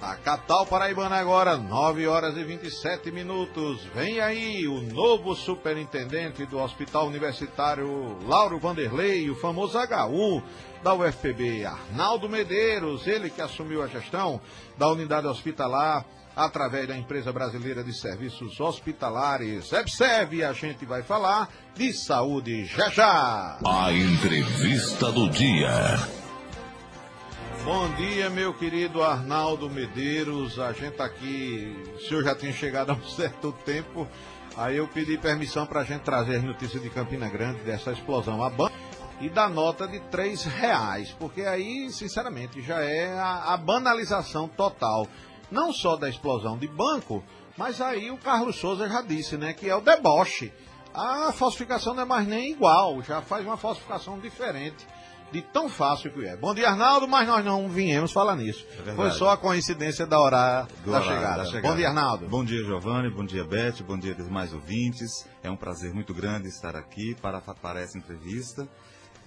A capital paraibana agora, 9 horas e 27 minutos. Vem aí o novo superintendente do Hospital Universitário Lauro Vanderlei, o famoso HU da UFPB, Arnaldo Medeiros, ele que assumiu a gestão da unidade hospitalar através da Empresa Brasileira de Serviços Hospitalares, EBSERV, e a gente vai falar de saúde já já. A entrevista do dia. Bom dia, meu querido Arnaldo Medeiros. A gente aqui, o senhor já tinha chegado há um certo tempo, aí eu pedi permissão para a gente trazer as notícias de Campina Grande, dessa explosão a banco e da nota de R$3, porque aí, sinceramente, já é a banalização total, não só da explosão de banco, mas aí o Carlos Souza já disse, né, que é o deboche. A falsificação não é mais nem igual, já faz uma falsificação diferente, de tão fácil que é. Bom dia, Arnaldo, mas nós não viemos falar nisso. Foi só a coincidência da hora da chegada. Bom dia, Arnaldo. Bom dia, Giovanni, bom dia, Beth, bom dia demais ouvintes. É um prazer muito grande estar aqui para essa entrevista.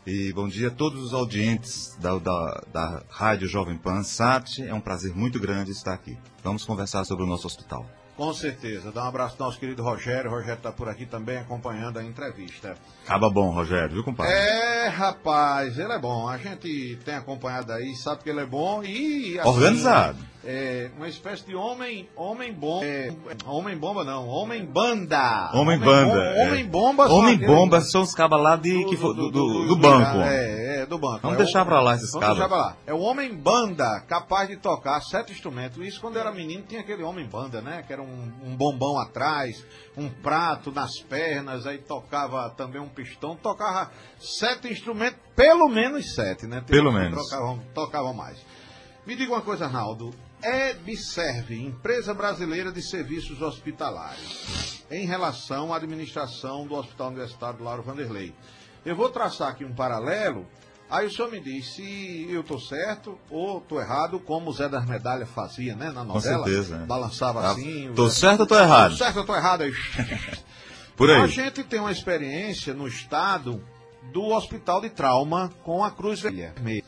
E bom dia a todos os audientes da Rádio Jovem Pan Sat. É um prazer muito grande estar aqui. Vamos conversar sobre o nosso hospital. Com certeza. Dá um abraço ao nosso querido Rogério. O Rogério está por aqui também acompanhando a entrevista. Acaba bom, Rogério, viu, compadre? É, rapaz, ele é bom. A gente tem acompanhado aí, sabe que ele é bom e... Assim, organizado. É uma espécie de homem bom. Homem bomba não, homem banda. Homem banda. Homem bomba. Homem bomba são os cabas lá do banco. Do banco. Vamos deixar pra lá esses cabas. Deixar pra lá. É o homem banda, capaz de tocar 7 instrumentos. Isso quando era menino tinha aquele homem banda, né? Que era um bombão atrás, um prato nas pernas, aí tocava também um pistão, tocava 7 instrumentos, pelo menos 7, né? Pelo menos. Tocavam mais. Me diga uma coisa, Arnaldo. EBSERV, Empresa Brasileira de Serviços Hospitalares, em relação à administração do Hospital Universitário Lauro Vanderlei. Eu vou traçar aqui um paralelo, aí o senhor me diz se eu estou certo ou estou errado, como o Zé das Medalhas fazia, né, na novela. Com certeza. Balançava assim. Estou certo ou estou errado? Estou certo ou estou errado? Aí. Por aí. A gente tem uma experiência no estado do Hospital de Trauma com a Cruz Vermelha.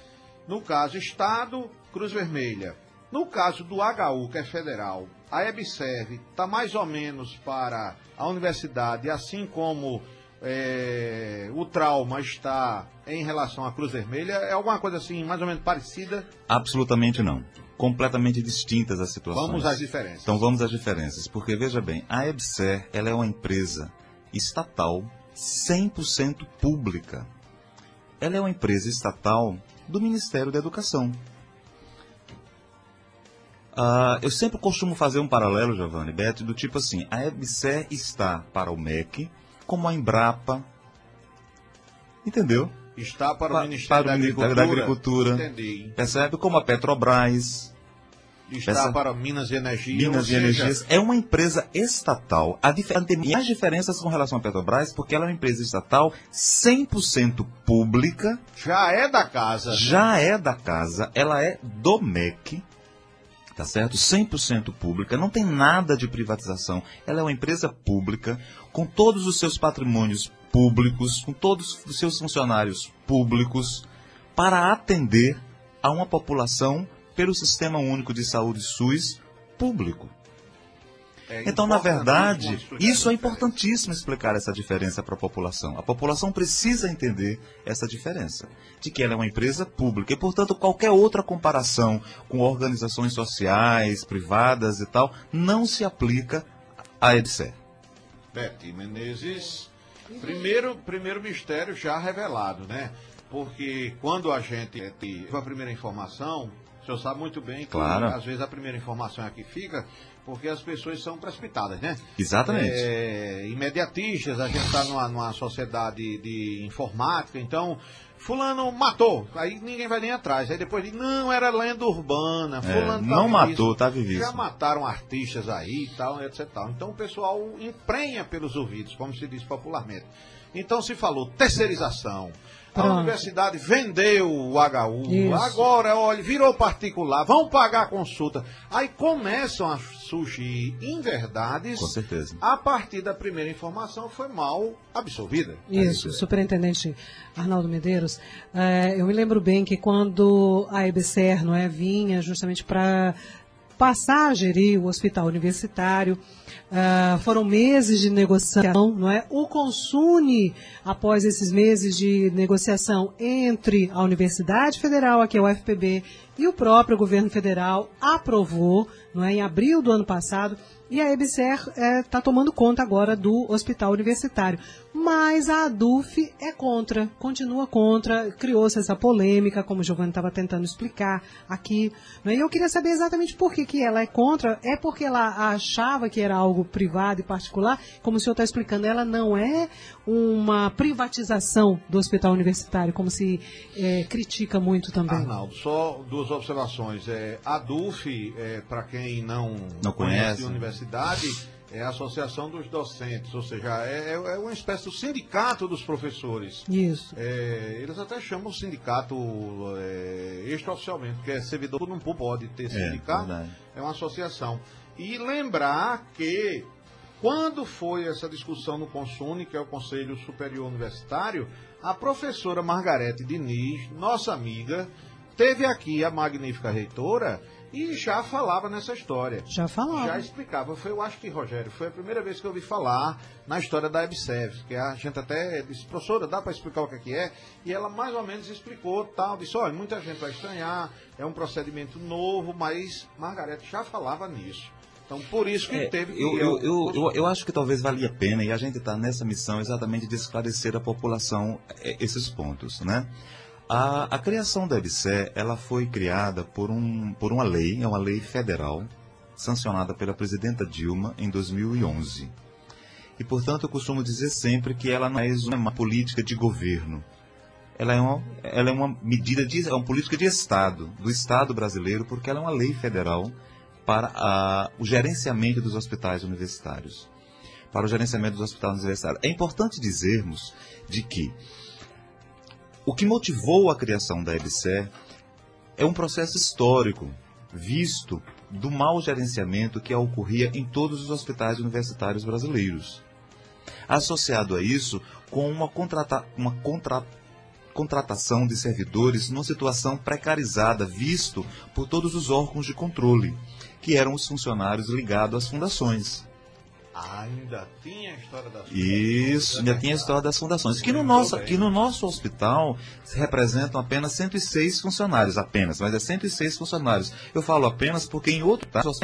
No caso, Estado, Cruz Vermelha. No caso do HU, que é federal, a EBSERV está mais ou menos para a universidade, assim como o trauma está em relação à Cruz Vermelha. É alguma coisa assim, mais ou menos parecida? Absolutamente não. Completamente distintas as situações. Vamos às diferenças. Então vamos às diferenças, porque veja bem, a EBSER, ela é uma empresa estatal 100% pública. Ela é uma empresa estatal do Ministério da Educação. Eu sempre costumo fazer um paralelo, Giovanni, Beto, do tipo assim, a EBSER está para o MEC, como a Embrapa, entendeu? Está para o Ministério da Agricultura. Entendi. Percebe? Como a Petrobras. Está para Minas e Energia. Minas e Energias. É uma empresa estatal. Tem mais diferenças com relação à Petrobras, porque ela é uma empresa estatal 100% pública. Já é da casa. Já é da casa. Ela é do MEC. Tá certo? 100% pública, não tem nada de privatização. Ela é uma empresa pública, com todos os seus patrimônios públicos, com todos os seus funcionários públicos, para atender a uma população pelo Sistema Único de Saúde SUS público. Então, na verdade, isso é importantíssimo explicar essa diferença para a população. A população precisa entender essa diferença, de que ela é uma empresa pública e, portanto, qualquer outra comparação com organizações sociais, privadas e tal, não se aplica à EBSER. Beth Menezes, primeiro mistério já revelado, né? Porque quando a gente teve a primeira informação, o senhor sabe muito bem que, claro, às vezes a primeira informação é que fica, porque as pessoas são precipitadas, né? Exatamente. Imediatistas, a gente está numa sociedade de informática, então, fulano matou, aí ninguém vai nem atrás, aí depois diz, não, era lenda urbana, fulano não matou, tá vivíssimo. Já mataram artistas aí e tal, etc. Então o pessoal emprenha pelos ouvidos, como se diz popularmente. Então se falou terceirização. A universidade vendeu o HU, isso. Agora, olha, virou particular, vão pagar a consulta. Aí começam a surgir inverdades. Com certeza. A partir da primeira informação foi mal absorvida. Isso, superintendente Arnaldo Medeiros. Eu me lembro bem que quando a EBSER vinha justamente para passar a gerir o hospital universitário. Foram meses de negociação, não é? O Consune, após esses meses de negociação entre a Universidade Federal, aqui é o UFPB, e o próprio governo federal, aprovou, não é, em abril do ano passado, e a EBSER está tomando conta agora do hospital universitário. Mas a ADUF é contra, continua contra, criou-se essa polêmica, como o Giovanni estava tentando explicar aqui. Não é? E eu queria saber exatamente por que ela é contra. É porque ela achava que era algo privado e particular? Como o senhor está explicando, ela não é uma privatização do hospital universitário, como se critica muito também. Arnaldo, só duas observações. A ADUF, para quem não conhece a universidade, é a Associação dos Docentes, ou seja, é uma espécie do sindicato dos professores. Isso. Eles até chamam o sindicato extraoficialmente, porque servidor não pode ter sindicato, é uma associação. E lembrar que, quando foi essa discussão no Consune, que é o Conselho Superior Universitário, a professora Margarete Diniz, nossa amiga, teve aqui a magnífica reitora e já falava nessa história. Já falava. Já explicava. Eu acho que, Rogério, foi a primeira vez que eu ouvi falar na história da EBSER, que a gente até disse, professora, dá para explicar o que é? E ela mais ou menos explicou, tal, disse, olha, muita gente vai estranhar, é um procedimento novo, mas Margarete já falava nisso. Então, por isso que teve que... Eu acho que talvez valia a pena, e a gente está nessa missão exatamente de esclarecer à população esses pontos, né? A criação da EBSER, ela foi criada por uma lei, é uma lei federal, sancionada pela presidenta Dilma em 2011. E, portanto, eu costumo dizer sempre que ela não é uma política de governo. Ela é uma medida, é uma política de Estado, do Estado brasileiro, porque ela é uma lei federal para o gerenciamento dos hospitais universitários. Para o gerenciamento dos hospitais universitários. É importante dizermos de que o que motivou a criação da EBSER é um processo histórico, visto do mau gerenciamento que ocorria em todos os hospitais universitários brasileiros. Associado a isso, com uma contratação de servidores numa situação precarizada, visto por todos os órgãos de controle, que eram os funcionários ligados às fundações. Ainda tinha a história das fundações. Isso, ainda tinha a história das fundações. Que no nosso hospital se representam apenas 106 funcionários, mas é 106 funcionários. Eu falo apenas porque em outros casos,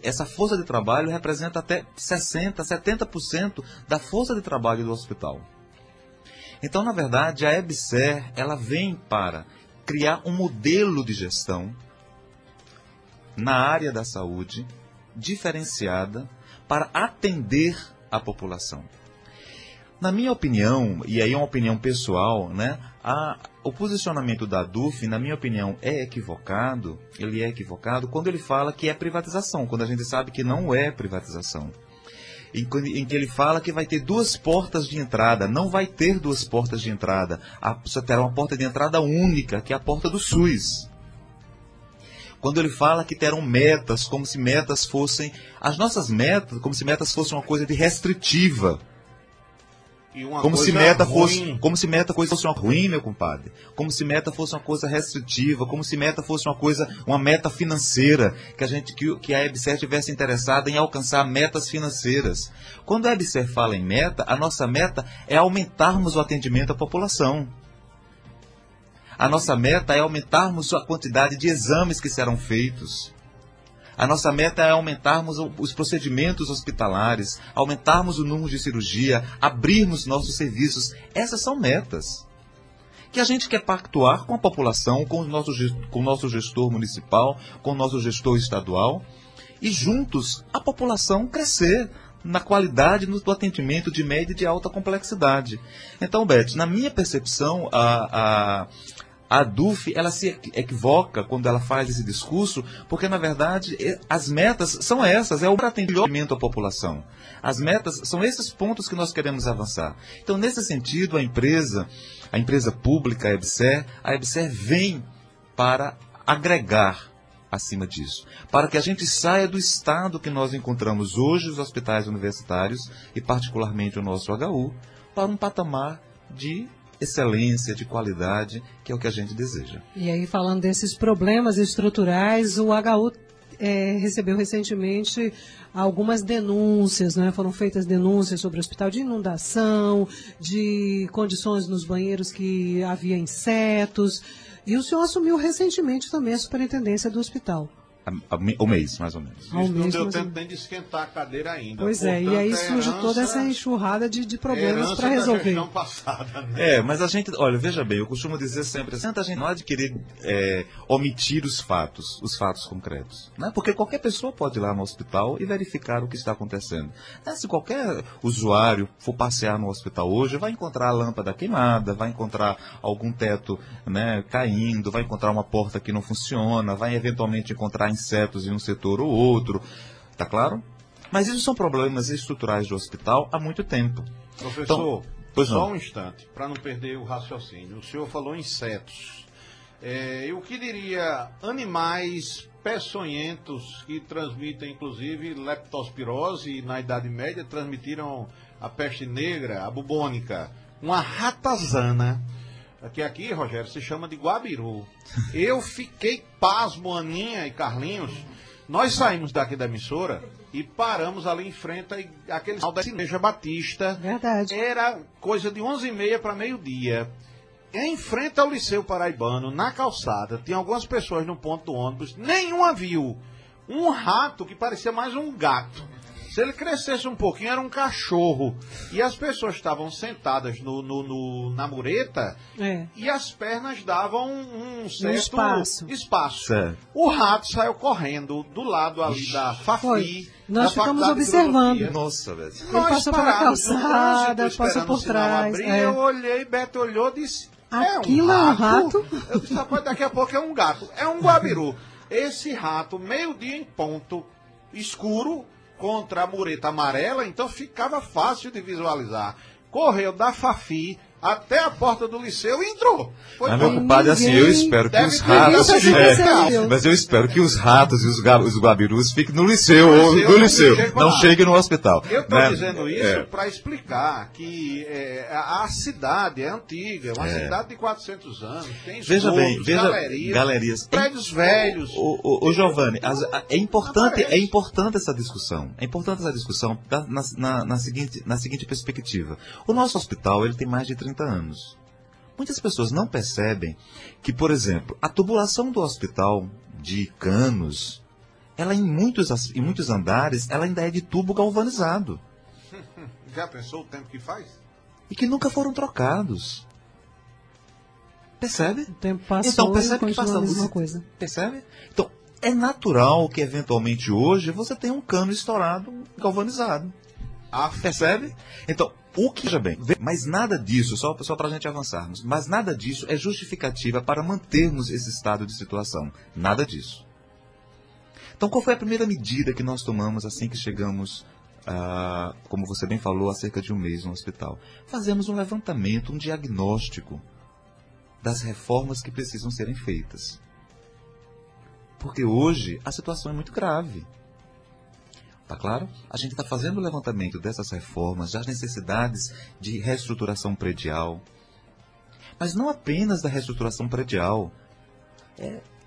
essa força de trabalho representa até 60%, 70% da força de trabalho do hospital. Então, na verdade, a EBSER, ela vem para criar um modelo de gestão na área da saúde, diferenciada, para atender a população. Na minha opinião, e aí é uma opinião pessoal, né, o posicionamento da ADUF, na minha opinião, é equivocado. Ele é equivocado quando ele fala que é privatização, quando a gente sabe que não é privatização. Em que ele fala que vai ter duas portas de entrada. Não vai ter duas portas de entrada. Só terá uma porta de entrada única, que é a porta do SUS. Quando ele fala que terão metas, como se metas fossem... As nossas metas, como se metas fossem uma coisa de restritiva. Como se meta fosse uma ruim, meu compadre. Como se meta fosse uma coisa restritiva, como se meta fosse uma meta financeira, que a EBSER estivesse interessada em alcançar metas financeiras. Quando a EBSER fala em meta, a nossa meta é aumentarmos o atendimento à população. A nossa meta é aumentarmos a quantidade de exames que serão feitos. A nossa meta é aumentarmos os procedimentos hospitalares, aumentarmos o número de cirurgia, abrirmos nossos serviços. Essas são metas que a gente quer pactuar com a população, com o nosso gestor municipal, com o nosso gestor estadual, e juntos a população crescer na qualidade do atendimento de média e de alta complexidade. Então, Beth, na minha percepção, a ADUF, ela se equivoca quando ela faz esse discurso, porque, na verdade, as metas são essas, é o atendimento à população. As metas são esses pontos que nós queremos avançar. Então, nesse sentido, a empresa pública, a EBSER vem para agregar acima disso, para que a gente saia do estado que nós encontramos hoje os hospitais universitários, e particularmente o nosso HU, para um patamar de excelência, de qualidade, que é o que a gente deseja. E aí, falando desses problemas estruturais, o HU recebeu recentemente algumas denúncias, né? Foram feitas denúncias sobre o hospital de inundação, de condições nos banheiros que havia insetos. E o senhor assumiu recentemente também a superintendência do hospital. O mês, mais ou menos. Isso não deu tempo nem de esquentar a cadeira ainda. Pois é, e aí surge toda essa enxurrada de problemas para resolver. Passada, né? Mas a gente, olha, veja bem, eu costumo dizer sempre assim, a gente não há de querer omitir os fatos concretos. Né? Porque qualquer pessoa pode ir lá no hospital e verificar o que está acontecendo. Se qualquer usuário for passear no hospital hoje, vai encontrar a lâmpada queimada, vai encontrar algum teto, né, caindo, vai encontrar uma porta que não funciona, vai eventualmente encontrar insetos em um setor ou outro, tá claro? Mas isso são problemas estruturais do hospital há muito tempo. Professor, então, só um instante, para não perder o raciocínio. O senhor falou insetos. O que diria animais peçonhentos que transmitem, inclusive, leptospirose e, na Idade Média, transmitiram a peste negra, a bubônica, uma ratazana, que aqui, Rogério, se chama de guabiru. Eu fiquei pasmo, Aninha e Carlinhos. Nós saímos daqui da emissora e paramos ali em frente àquele sinal da Igreja Batista. Verdade. Era coisa de 11h30 para meio-dia. Em frente ao Liceu Paraibano, na calçada, tinha algumas pessoas no ponto do ônibus. Nenhuma viu um rato que parecia mais um gato. Se ele crescesse um pouquinho, era um cachorro. E as pessoas estavam sentadas na mureta e as pernas davam um certo espaço. Certo. O rato saiu correndo do lado ali da Fafi. Nós ficamos observando. Nossa, velho. Ele passou pela calçada, passou por trás. Eu olhei, Beto olhou e disse... Aquilo é um rato? Eu disse, rapaz, daqui a pouco é um gato. É um guabiru. Esse rato, meio-dia em ponto, escuro, contra a mureta amarela, então ficava fácil de visualizar. Correu da Fafi até a porta do liceu e entrou. Mas, meu compadre, assim, eu espero que os ratos... mas eu espero que os ratos e os guabirus fiquem no liceu, no liceu. Não cheguem no hospital. Eu estou dizendo isso para explicar que a cidade é antiga, uma cidade de 400 anos, tem esgotos, galerias, prédios velhos. Ô Giovanni, é importante essa discussão. É importante essa discussão na seguinte perspectiva. O nosso hospital, ele tem mais de 30 anos. Muitas pessoas não percebem que, por exemplo, a tubulação do hospital de canos, ela em muitos andares, ela ainda é de tubo galvanizado. Já pensou o tempo que faz? E que nunca foram trocados. Percebe? O tempo passou, então, percebe e que passa a mesma coisa. Percebe? Então, é natural que, eventualmente, hoje, você tenha um cano estourado galvanizado. Percebe? Então, veja bem, mas nada disso, só para a gente avançarmos, mas nada disso é justificativa para mantermos esse estado de situação. Nada disso. Então, qual foi a primeira medida que nós tomamos assim que chegamos, como você bem falou, há cerca de um mês no hospital? Fazemos um levantamento, um diagnóstico das reformas que precisam serem feitas. Porque hoje a situação é muito grave. Tá claro? A gente está fazendo o levantamento dessas reformas, das necessidades de reestruturação predial. Mas não apenas da reestruturação predial.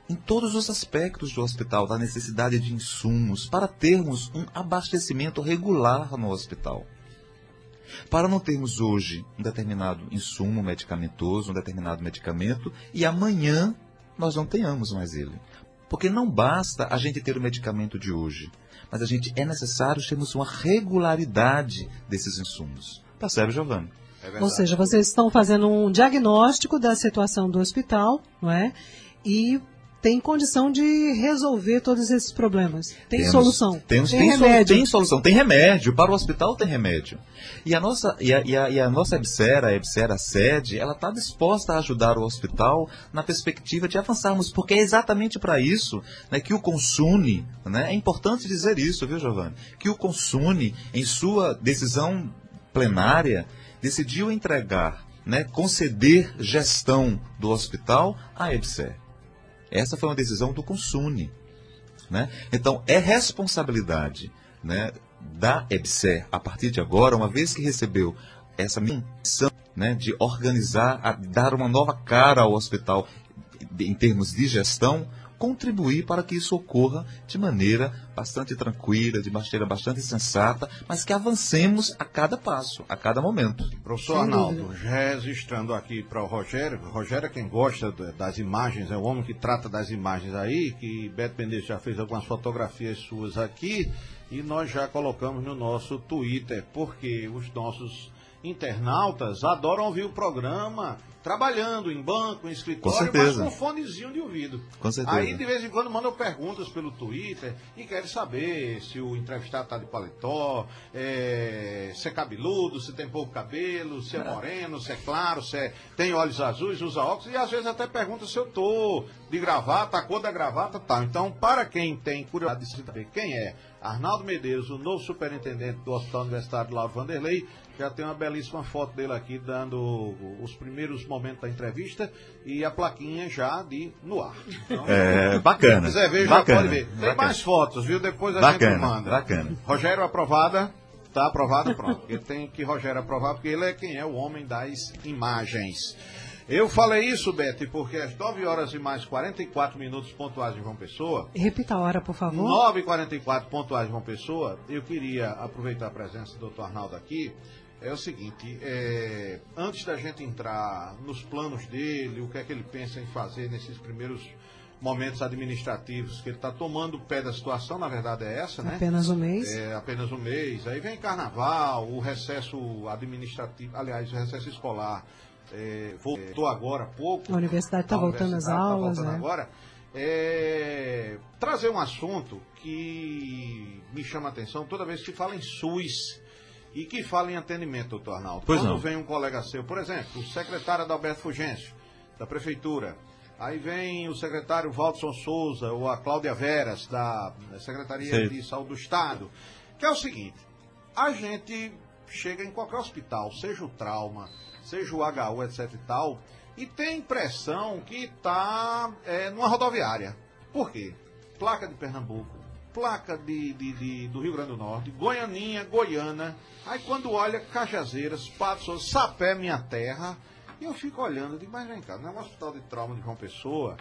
Em todos os aspectos do hospital, da necessidade de insumos, para termos um abastecimento regular no hospital. Para não termos hoje um determinado insumo medicamentoso, um determinado medicamento, e amanhã nós não tenhamos mais ele. Porque não basta a gente ter o medicamento de hoje, mas é necessário termos uma regularidade desses insumos. Percebe, Giovanni? Ou seja, vocês estão fazendo um diagnóstico da situação do hospital, não é? E tem condição de resolver todos esses problemas. Tem solução. Tem remédio. Tem solução. Tem remédio. Para o hospital tem remédio. E a nossa EBSER, a EBSER, a sede, ela está disposta a ajudar o hospital na perspectiva de avançarmos, porque é exatamente para isso, né, que o Consune, né, é importante dizer isso, viu, Giovanni? Que o Consune, em sua decisão plenária, decidiu entregar, né, conceder gestão do hospital à EBSER. Essa foi uma decisão do Consune, né? Então, é responsabilidade, né, da EBSER, a partir de agora, uma vez que recebeu essa missão, né, de organizar, dar uma nova cara ao hospital em termos de gestão, contribuir para que isso ocorra de maneira bastante tranquila, de maneira bastante sensata, mas que avancemos a cada passo, a cada momento. Professor Arnaldo, registrando aqui para o Rogério é quem gosta das imagens, é o homem que trata das imagens aí, que Beto Mendes já fez algumas fotografias suas aqui, e nós já colocamos no nosso Twitter, porque os nossos internautas adoram ouvir o programa trabalhando em banco, em escritório, mas com um fonezinho de ouvido. Com certeza. Aí, de vez em quando, mandam perguntas pelo Twitter e querem saber se o entrevistado está de paletó, se é cabeludo, se tem pouco cabelo, se é moreno, se é claro, se tem olhos azuis, usa óculos, e às vezes até pergunta se eu estou de gravata, a cor da gravata, tal. Então, para quem tem curiosidade de saber quem é Arnaldo Medeiros, o novo superintendente do Hospital Universitário Lauro Vanderlei, já tem uma belíssima foto dele aqui, dando os primeiros momentos da entrevista e a plaquinha já no ar. Então, bacana. Se quiser ver, bacana, já pode ver. Tem bacana. mais fotos, viu? Depois a Bacana, gente manda. bacana. Rogério, aprovada? Tá aprovada, pronto. Ele tem que Rogério aprovar, porque ele é quem é o homem das imagens. Eu falei isso, Bete, porque às 9 horas e mais 44 minutos pontuais em João Pessoa. Repita a hora, por favor. 9h44 pontuais em João Pessoa. Eu queria aproveitar a presença do Dr. Arnaldo aqui. É o seguinte, antes da gente entrar nos planos dele, o que é que ele pensa em fazer nesses primeiros momentos administrativos, que ele está tomando o pé da situação, na verdade é essa, né? Apenas um mês. Apenas um mês. Aí vem carnaval, o recesso administrativo, aliás, o recesso escolar voltou agora há pouco. A universidade está voltando às aulas. Tá voltando agora. Trazer um assunto que me chama a atenção toda vez que fala em SUS e que fala em atendimento, doutor Arnaldo. Pois Quando não. vem um colega seu, por exemplo, o secretário Adalberto Fulgêncio, da Prefeitura, aí vem o secretário Valdson Souza ou a Cláudia Veras, da Secretaria de Saúde do Estado, que é o seguinte, a gente chega em qualquer hospital, seja o trauma, seja o HU, etc e tal, e tem a impressão que está numa rodoviária. Por quê? Placa de Pernambuco, placa do Rio Grande do Norte, Goianinha, Goiânia, aí quando olha Cajazeiras, Patos, Sapé, minha terra, e eu fico olhando, digo, mas vem cá, não é um hospital de trauma de João Pessoa?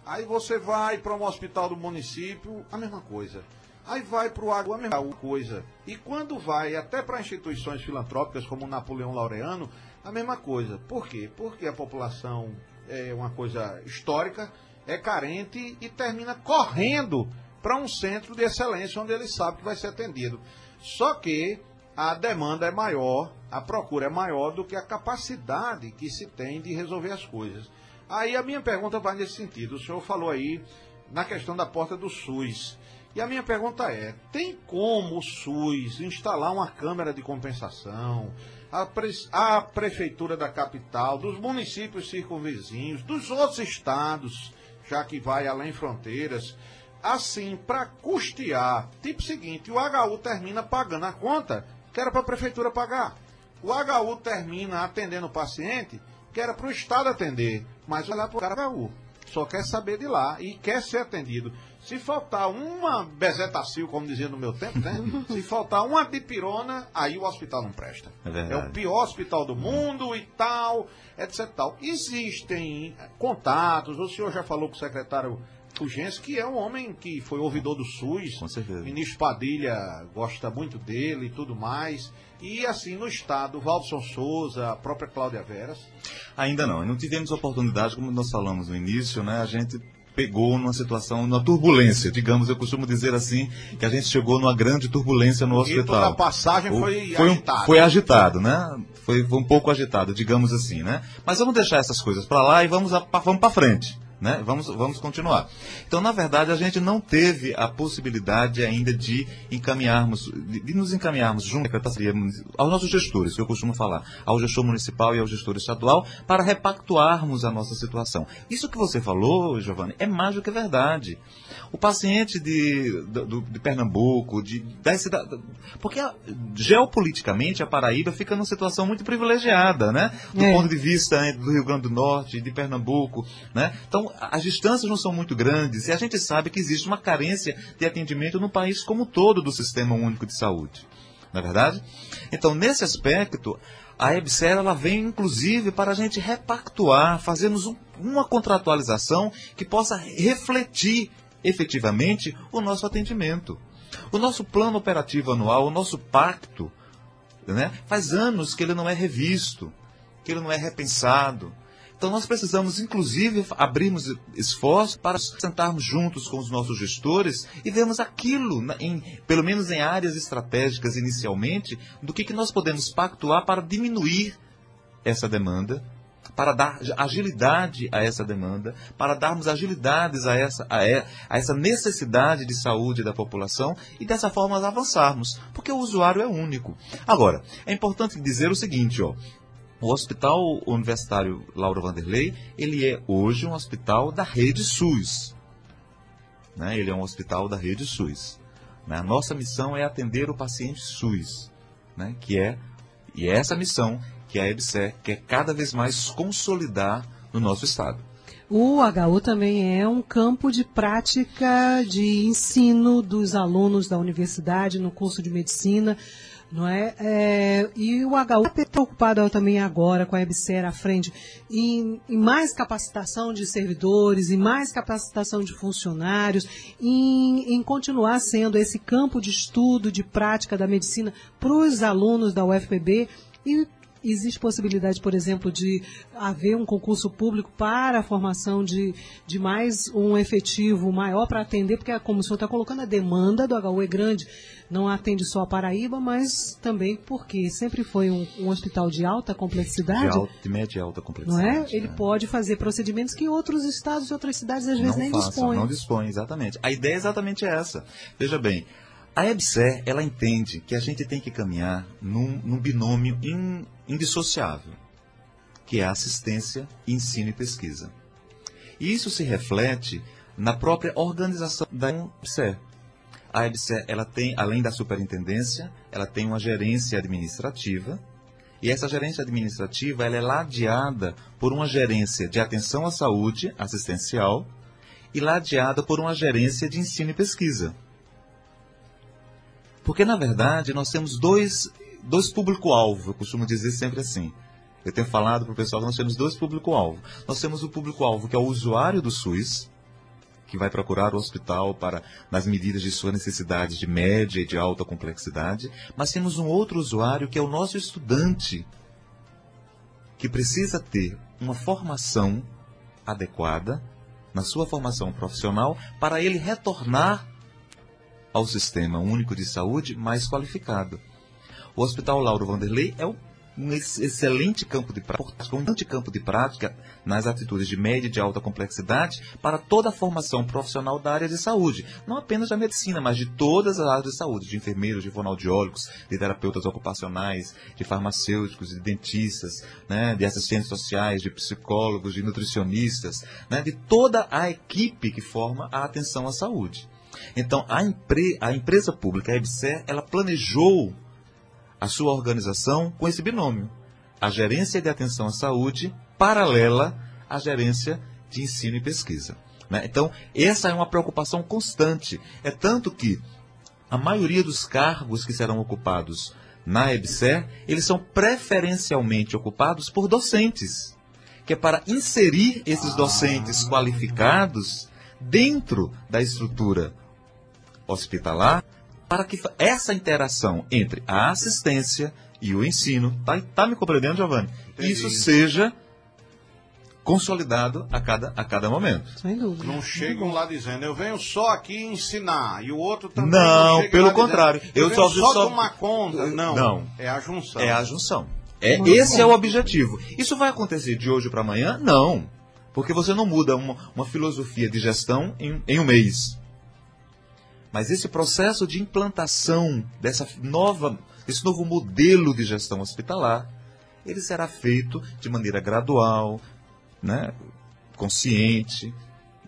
Aí você vai para um hospital do município, a mesma coisa. Aí vai para o água, a mesma coisa. E quando vai até para instituições filantrópicas, como o Napoleão Laureano, a mesma coisa. Por quê? Porque a população é uma coisa histórica, é carente e termina correndo para um centro de excelência onde ele sabe que vai ser atendido. Só que a demanda é maior, a procura é maior do que a capacidade que se tem de resolver as coisas. Aí a minha pergunta vai nesse sentido. O senhor falou aí na questão da porta do SUS. E a minha pergunta tem como o SUS instalar uma câmara de compensação, a Prefeitura da capital, dos municípios circunvizinhos, dos outros estados, já que vai além fronteiras, assim, para custear? Tipo o seguinte, o HU termina pagando a conta que era para a Prefeitura pagar. O HU termina atendendo o paciente que era para o Estado atender, mas olha para o cara HU. Só quer saber de lá e quer ser atendido. Se faltar uma bezetacil, como dizia no meu tempo, né? Se faltar uma dipirona, aí o hospital não presta. É o pior hospital do mundo e tal, etc. Tal. Existem contatos, o senhor já falou com o secretário Fulgêncio, que é um homem que foi ouvidor do SUS. Com certeza. O ministro Padilha gosta muito dele e tudo mais. E assim, no estado, Valdson Souza, a própria Cláudia Veras. Ainda não tivemos oportunidade, como nós falamos no início, né? A gente pegou numa situação, numa turbulência, digamos, eu costumo dizer assim, que a gente chegou numa grande turbulência no hospital. E toda a passagem foi agitada. Foi agitado, né? Foi um pouco agitado, digamos assim, né? Mas vamos deixar essas coisas para lá e vamos para frente. Né? Vamos continuar. Então, na verdade, a gente não teve a possibilidade ainda de nos encaminharmos junto à Secretaria, aos nossos gestores, que eu costumo falar, ao gestor municipal e ao gestor estadual, para repactuarmos a nossa situação. Isso que você falou, Giovanni, é mais do que verdade. O paciente de Pernambuco, das cidades, porque geopoliticamente a Paraíba fica numa situação muito privilegiada, né? Do ponto de vista do Rio Grande do Norte, de Pernambuco, né? Então, as distâncias não são muito grandes e a gente sabe que existe uma carência de atendimento no país como um todo do Sistema Único de Saúde. não é verdade? Então, nesse aspecto, a EBSER ela vem, inclusive, para a gente repactuar, fazermos uma contratualização que possa refletir efetivamente o nosso atendimento. O nosso plano operativo anual, o nosso pacto, né, faz anos que ele não é revisto, que ele não é repensado. Então nós precisamos, inclusive, abrirmos esforço para sentarmos juntos com os nossos gestores e vermos aquilo, pelo menos em áreas estratégicas inicialmente, do que nós podemos pactuar para diminuir essa demanda, para dar agilidade a essa demanda, para darmos agilidades a essa necessidade de saúde da população e dessa forma nós avançarmos, porque o usuário é único. Agora, é importante dizer o seguinte, ó, o Hospital Universitário Lauro Vanderlei, ele é hoje um hospital da rede SUS. Né? Ele é um hospital da rede SUS. Né? A nossa missão é atender o paciente SUS, né? E é essa missão que a EBSER quer cada vez mais consolidar no nosso estado. O HU também é um campo de prática de ensino dos alunos da universidade no curso de medicina, não é? E o HU está preocupado também agora com a EBSER à frente em mais capacitação de servidores, em mais capacitação de funcionários, em continuar sendo esse campo de estudo, de prática da medicina para os alunos da UFPB. E existe possibilidade, por exemplo, de haver um concurso público para a formação de mais um efetivo maior para atender, porque, como o senhor está colocando, a demanda do HU é grande. Não atende só a Paraíba, mas também porque sempre foi um hospital de alta complexidade. De média e alta complexidade. Não é? Ele pode fazer procedimentos que outros estados e outras cidades às vezes nem dispõem. Não dispõem, exatamente. A ideia é exatamente essa. Veja bem, a EBSER, ela entende que a gente tem que caminhar num binômio indissociável, que é a assistência, ensino e pesquisa. E isso se reflete na própria organização da EBSER. A EBSER, ela tem, além da superintendência, ela tem uma gerência administrativa, e essa gerência administrativa ela é ladeada por uma gerência de atenção à saúde assistencial e ladeada por uma gerência de ensino e pesquisa. Porque, na verdade, nós temos dois público-alvo, eu costumo dizer sempre assim. Eu tenho falado para o pessoal que nós temos dois público-alvo. Nós temos o público-alvo, que é o usuário do SUS, que vai procurar o hospital nas medidas de sua necessidade de média e de alta complexidade. Mas temos um outro usuário, que é o nosso estudante, que precisa ter uma formação adequada, na sua formação profissional, para ele retornar ao Sistema Único de Saúde mais qualificado. O Hospital Lauro Vanderlei é um excelente campo de prática nas atitudes de média e de alta complexidade para toda a formação profissional da área de saúde, não apenas da medicina, mas de todas as áreas de saúde, de enfermeiros, de fonoaudiólogos, de terapeutas ocupacionais, de farmacêuticos, de dentistas, né, de assistentes sociais, de psicólogos, de nutricionistas, né, de toda a equipe que forma a atenção à saúde. Então, a empresa pública, a EBSER, ela planejou a sua organização com esse binômio. A gerência de atenção à saúde paralela à gerência de ensino e pesquisa. Né? Então, essa é uma preocupação constante. É tanto que a maioria dos cargos que serão ocupados na EBSER, eles são preferencialmente ocupados por docentes, que é para inserir esses docentes qualificados dentro da estrutura hospitalar, para que essa interação entre a assistência e o ensino, tá me compreendendo, Giovanni? Isso seja consolidado a cada momento. Sem dúvida. Não chegam lá dizendo, eu venho só aqui ensinar, e o outro também não pelo contrário. Eu só tomar conta. Não, é a junção. É a junção. Esse é o objetivo. Isso vai acontecer de hoje para amanhã? Não. Porque você não muda uma filosofia de gestão em um mês. Mas esse processo de implantação desse novo modelo de gestão hospitalar, ele será feito de maneira gradual, né, consciente,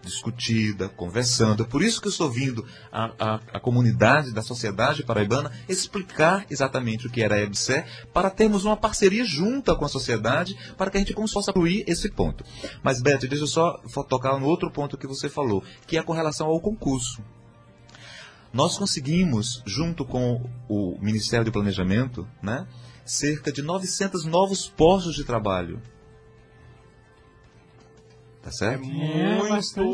discutida, conversando. É por isso que eu estou vindo a comunidade da sociedade paraibana explicar exatamente o que era a EBSER, para termos uma parceria junta com a sociedade, para que a gente possa incluir esse ponto. Mas, Beto, deixa eu só tocar no outro ponto que você falou, que é com relação ao concurso. Nós conseguimos, junto com o Ministério do Planejamento, né, cerca de 900 novos postos de trabalho. Tá certo?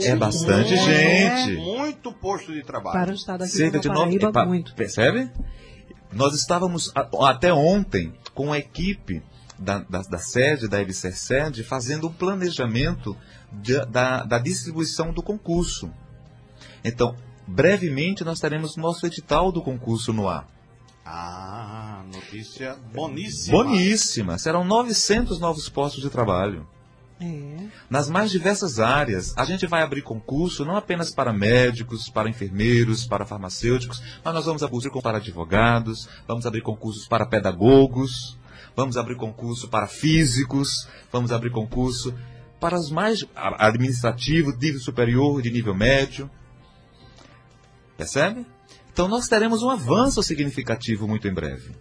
É bastante gente. Muito posto de trabalho. Para o estado aqui Cerca de Paraíba, muito. Percebe? Nós estávamos até ontem com a equipe da sede, da EBSER-SED, fazendo um planejamento da distribuição do concurso. Então, brevemente nós teremos nosso edital do concurso no ar. Ah, notícia boníssima. Boníssima. Serão 900 novos postos de trabalho. Nas mais diversas áreas. A gente vai abrir concurso não apenas para médicos, para enfermeiros, para farmacêuticos, mas nós vamos abrir concurso para advogados, vamos abrir concursos para pedagogos, vamos abrir concurso para físicos, vamos abrir concurso para os mais administrativos, de nível superior, de nível médio. Percebe? Então nós teremos um avanço significativo muito em breve.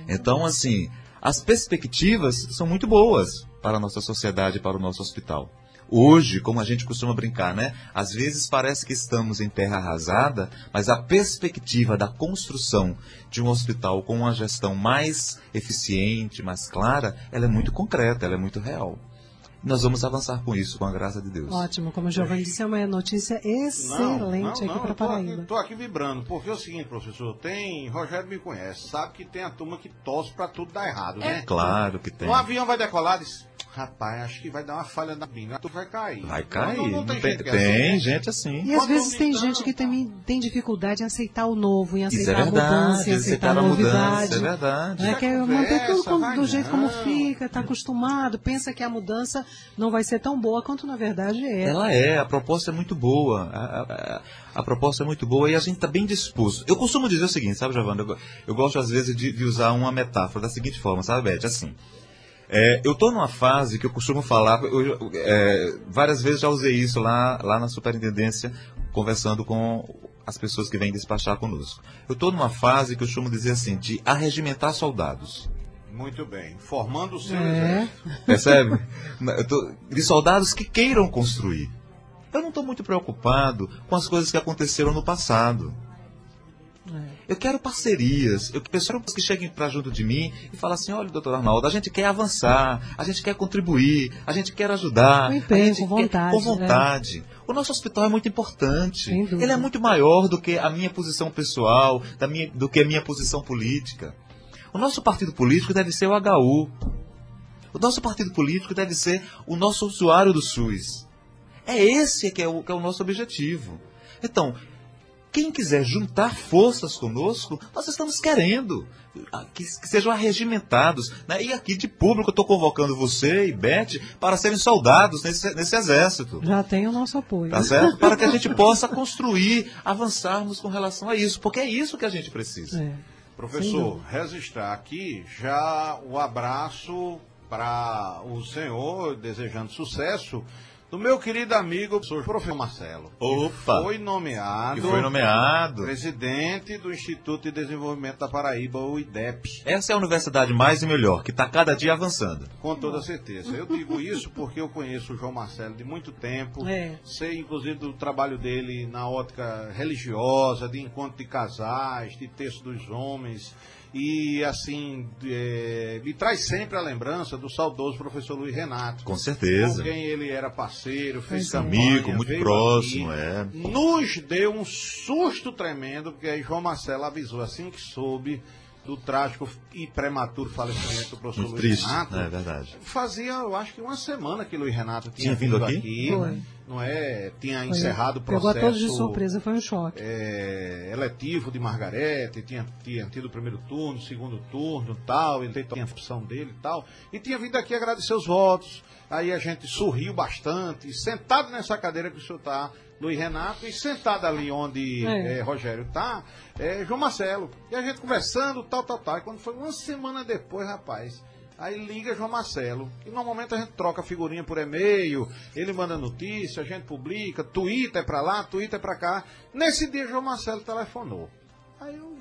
Então, assim, as perspectivas são muito boas para a nossa sociedade, para o nosso hospital. Hoje, como a gente costuma brincar, né? Às vezes parece que estamos em terra arrasada, mas a perspectiva da construção de um hospital com uma gestão mais eficiente, mais clara, ela é muito concreta, ela é muito real. Nós vamos avançar com isso, com a graça de Deus. Ótimo, como o Giovanni disse, é uma notícia excelente aqui para Paraíba. Estou aqui vibrando, porque é o seguinte, professor, Rogério me conhece, sabe que tem a turma que torce para tudo dar errado, né? Claro que tem. O avião vai decolar, diz, rapaz, acho que vai dar uma falha na bina, tu vai cair. Vai cair. Não tem gente tem gente assim. E às vezes tem gente que também tem dificuldade em aceitar o novo, em aceitar é verdade, a mudança, em aceitar a novidade. Isso é verdade. Quer manter tudo do jeito como fica, está acostumado, pensa que a mudança não vai ser tão boa quanto na verdade é. Ela é, a proposta é muito boa. A proposta é muito boa e a gente está bem disposto. Eu costumo dizer o seguinte, sabe, Giovanna? Eu gosto às vezes de usar uma metáfora da seguinte forma, sabe, Beth? Assim, eu estou numa fase que eu costumo falar, várias vezes já usei isso lá na superintendência, conversando com as pessoas que vêm despachar conosco. Eu estou numa fase que eu costumo dizer assim, de arregimentar soldados. Muito bem, formando o seu exército. Percebe? De soldados que queiram construir. Eu não estou muito preocupado com as coisas que aconteceram no passado. Eu quero parcerias, eu quero pessoas que cheguem para junto de mim e falem assim, olha, doutor Arnaldo, a gente quer avançar, a gente quer contribuir, a gente quer ajudar. Com vontade. Com vontade. O nosso hospital é muito importante. Ele é muito maior do que a minha posição pessoal, do que a minha posição política. O nosso partido político deve ser o HU. O nosso partido político deve ser o nosso usuário do SUS. É esse que é o nosso objetivo. Então, quem quiser juntar forças conosco, nós estamos querendo que sejam arregimentados. Né? E aqui de público eu estou convocando você e Beth para serem soldados nesse exército. Já tem o nosso apoio. Tá certo? Para que a gente possa construir, avançarmos com relação a isso. Porque é isso que a gente precisa. Professor, registrar aqui já o abraço para o senhor, desejando sucesso, do meu querido amigo, professor Marcelo. Opa! Que foi nomeado presidente do Instituto de Desenvolvimento da Paraíba, o IDEP. Essa é a universidade mais e melhor, que está cada dia avançando. Com toda certeza. Eu digo isso porque eu conheço o João Marcelo de muito tempo. Sei, inclusive, do trabalho dele na ótica religiosa, de encontro de casais, de texto dos homens. E, assim, me traz sempre a lembrança do saudoso professor Luiz Renato. Com certeza. Com quem ele era parceiro, fez amigo, muito próximo, aqui, nos deu um susto tremendo, porque aí João Marcelo avisou, assim que soube do trágico e prematuro falecimento do professor muito Luiz triste, Renato. É verdade. Fazia, eu acho que uma semana que Luiz Renato tinha vindo aqui. Não é? Tinha encerrado o processo. Pegou a todos de surpresa, foi um choque. Eletivo de Margarete, tinha tido o primeiro turno, segundo turno tal, ele tem a opção dele e tal. E tinha vindo aqui agradecer os votos. Aí a gente sorriu bastante, sentado nessa cadeira que o senhor está, Luiz Renato, e sentado ali onde Rogério está, João Marcelo. E a gente conversando, tal. E quando foi uma semana depois, rapaz, aí liga João Marcelo. E normalmente a gente troca figurinha por e-mail, ele manda notícia, a gente publica, Twitter é pra lá, Twitter é pra cá. Nesse dia João Marcelo telefonou. Aí eu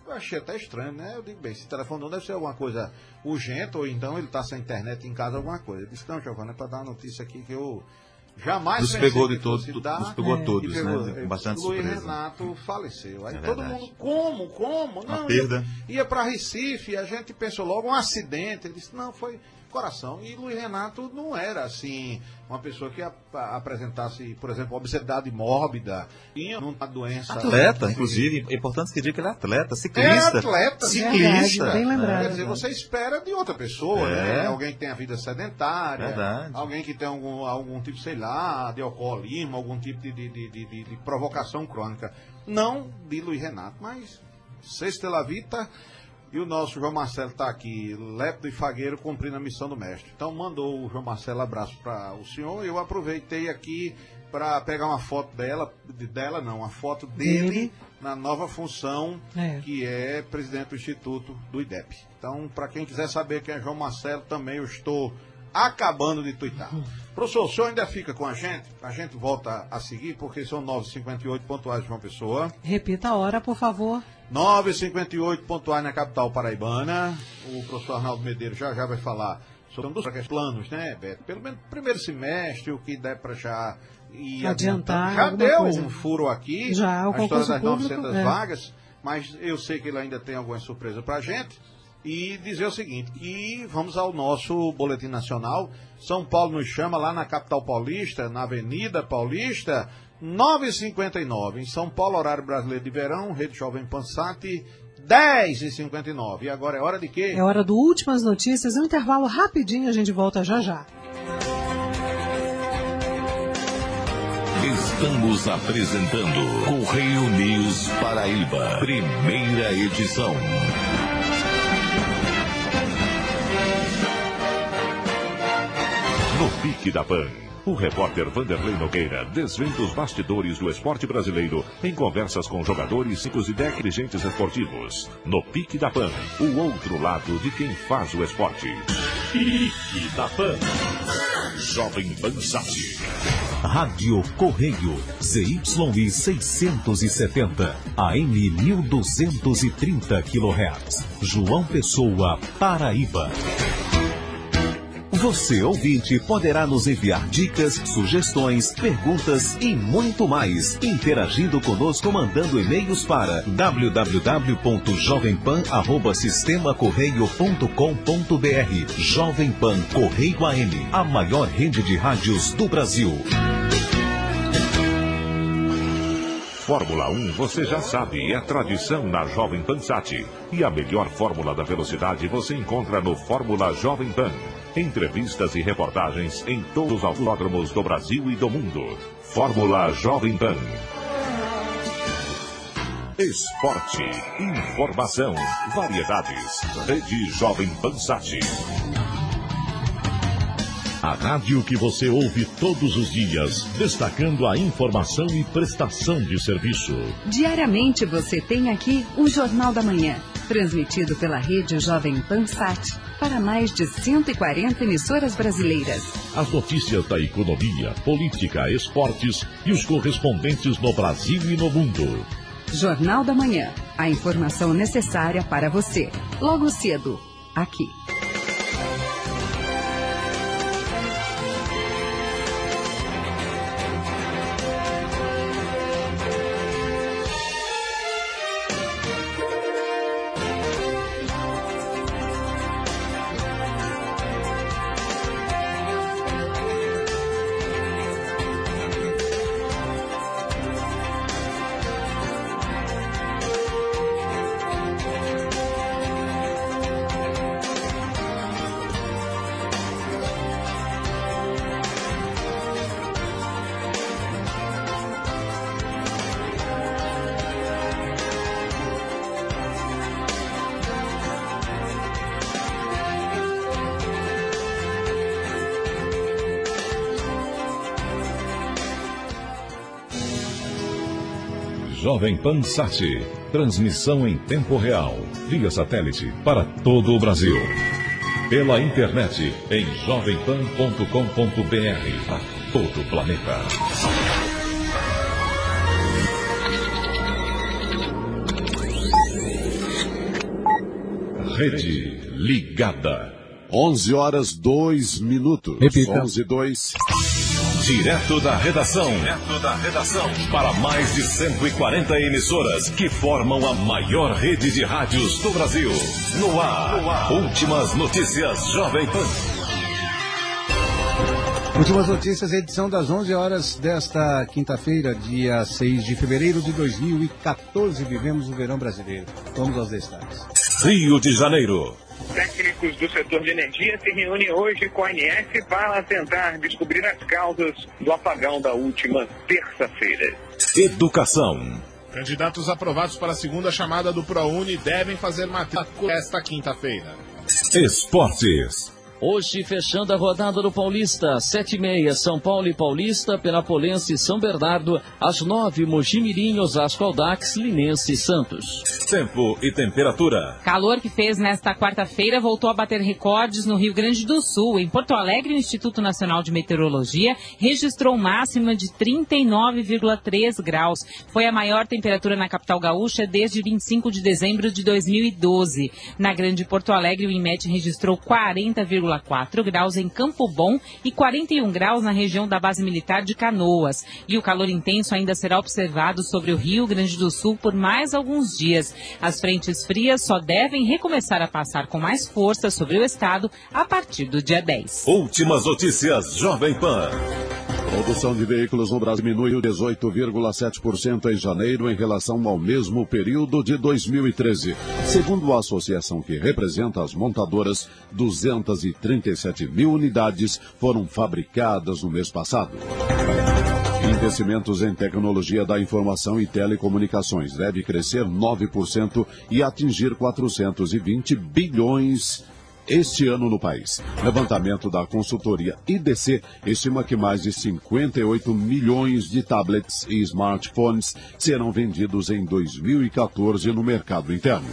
achei até estranho, né? Eu digo, bem, se telefonou deve ser alguma coisa urgente, ou então ele tá sem internet em casa, alguma coisa. Eu disse, não, Giovana, é pra dar uma notícia aqui que eu Jamais nos pensei pegou que de todos, fosse dar, nos pegou a todos, pegou, né? Com bastante Luiz surpresa. Renato faleceu. Aí É todo verdade. mundo, como? Uma Não, perda. ia para Recife, a gente pensou logo um acidente. Ele disse, não, foi coração. E Luiz Renato não era, assim, uma pessoa que apresentasse, por exemplo, obesidade mórbida, tinha uma doença... Atleta, inclusive, é importante que diga que ele é atleta, ciclista. É atleta, ciclista. Verdade, bem lembrado. Quer dizer, você espera de outra pessoa, É. né? Alguém que tenha vida sedentária, Verdade. alguém que tenha algum tipo, sei lá, de alcoolismo, algum tipo de provocação crônica. Não de Luiz Renato, mas Sexta la Vita. E o nosso João Marcelo está aqui, lépido e fagueiro, cumprindo a missão do mestre. Então mandou o João Marcelo abraço para o senhor. Eu aproveitei aqui para pegar uma foto uma foto dele na nova função, que é presidente do Instituto do IDEP. Então, para quem quiser saber quem é João Marcelo, também eu estou acabando de tuitar. Professor, o senhor ainda fica com a gente volta a seguir, porque são 9h58 pontuais, João Pessoa. Repita a hora, por favor. 9h58 pontuais na capital paraibana. O professor Arnaldo Medeiros já vai falar sobre os planos, né, Beto? Pelo menos primeiro semestre, o que der para já ir adiantar. Já deu coisa. um furo aqui, Já, o a história das concurso 900 público, vagas, mas eu sei que ele ainda tem alguma surpresa para a gente. E dizer o seguinte, que vamos ao nosso boletim nacional. São Paulo nos chama lá na capital paulista, na Avenida Paulista, 9h59. Em São Paulo, horário brasileiro de verão, Rede Jovem Pan Sat, 10h59. E agora é hora de quê? É hora do Últimas Notícias, um intervalo rapidinho, a gente volta já já. Estamos apresentando Correio News Paraíba, primeira edição. No Pique da Pan, o repórter Vanderlei Nogueira desvenda os bastidores do esporte brasileiro em conversas com jogadores, ciclos e dirigentes esportivos. No Pique da Pan, o outro lado de quem faz o esporte. Pique da Pan. Jovem Pan Sat. Rádio Correio, ZYI 670, AM 1230 kHz. João Pessoa, Paraíba. Você, ouvinte, poderá nos enviar dicas, sugestões, perguntas e muito mais, interagindo conosco mandando e-mails para www.jovempan@sistemacorreio.com.br. Jovem Pan Correio AM, a maior rede de rádios do Brasil. Fórmula 1, você já sabe, é tradição na Jovem Pan Sat. E a melhor fórmula da velocidade você encontra no Fórmula Jovem Pan. Entrevistas e reportagens em todos os autódromos do Brasil e do mundo. Fórmula Jovem Pan. Esporte, informação, variedades. Rede Jovem Pan Sat. A rádio que você ouve todos os dias, destacando a informação e prestação de serviço. Diariamente você tem aqui o Jornal da Manhã, transmitido pela rede Jovem Pan Sat, para mais de 140 emissoras brasileiras. As notícias da economia, política, esportes e os correspondentes no Brasil e no mundo. Jornal da Manhã, a informação necessária para você. Logo cedo, aqui. Jovem Pan Sat, transmissão em tempo real, via satélite para todo o Brasil. Pela internet em jovempan.com.br, para todo o planeta. Rede ligada. 11h02. Repita. 11h02. Direto da redação. Para mais de 140 emissoras que formam a maior rede de rádios do Brasil. No ar. Últimas notícias Jovem Pan. Últimas notícias, edição das 11 horas desta quinta-feira, dia 6 de fevereiro de 2014. Vivemos o verão brasileiro. Vamos aos destaques. Rio de Janeiro. Técnicos do setor de energia se reúnem hoje com a ANS para tentar descobrir as causas do apagão da última terça-feira. Educação. Candidatos aprovados para a segunda chamada do ProUni devem fazer matrícula esta quinta-feira. Esportes. Hoje, fechando a rodada do Paulista, 7h30, São Paulo e Paulista, Penapolense e São Bernardo, às 9h, Mogi Mirim, Osasco Audax, Linense e Santos. Tempo e temperatura. Calor que fez nesta quarta-feira voltou a bater recordes no Rio Grande do Sul. Em Porto Alegre, o Instituto Nacional de Meteorologia registrou máxima de 39,3 graus. Foi a maior temperatura na capital gaúcha desde 25 de dezembro de 2012. Na Grande Porto Alegre, o INMET registrou 40,4 graus em Campo Bom e 41 graus na região da base militar de Canoas. E o calor intenso ainda será observado sobre o Rio Grande do Sul por mais alguns dias. As frentes frias só devem recomeçar a passar com mais força sobre o estado a partir do dia 10. Últimas notícias Jovem Pan. Produção de veículos no Brasil diminuiu 18,7% em janeiro em relação ao mesmo período de 2013. Segundo a associação que representa as montadoras, 237 mil unidades foram fabricadas no mês passado. Investimentos em tecnologia da informação e telecomunicações deve crescer 9% e atingir 420 bilhões este ano no país. Levantamento da consultoria IDC estima que mais de 58 milhões de tablets e smartphones serão vendidos em 2014 no mercado interno.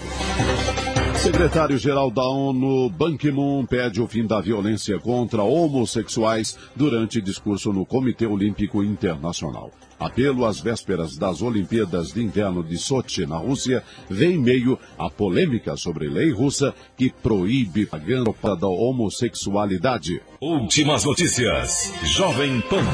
Secretário-geral da ONU, Ban Ki-moon, pede o fim da violência contra homossexuais durante discurso no Comitê Olímpico Internacional. Apelo às vésperas das Olimpíadas de Inverno de Sochi, na Rússia, vem em meio à polêmica sobre lei russa que proíbe a propaganda da homossexualidade. Últimas notícias. Jovem Pan.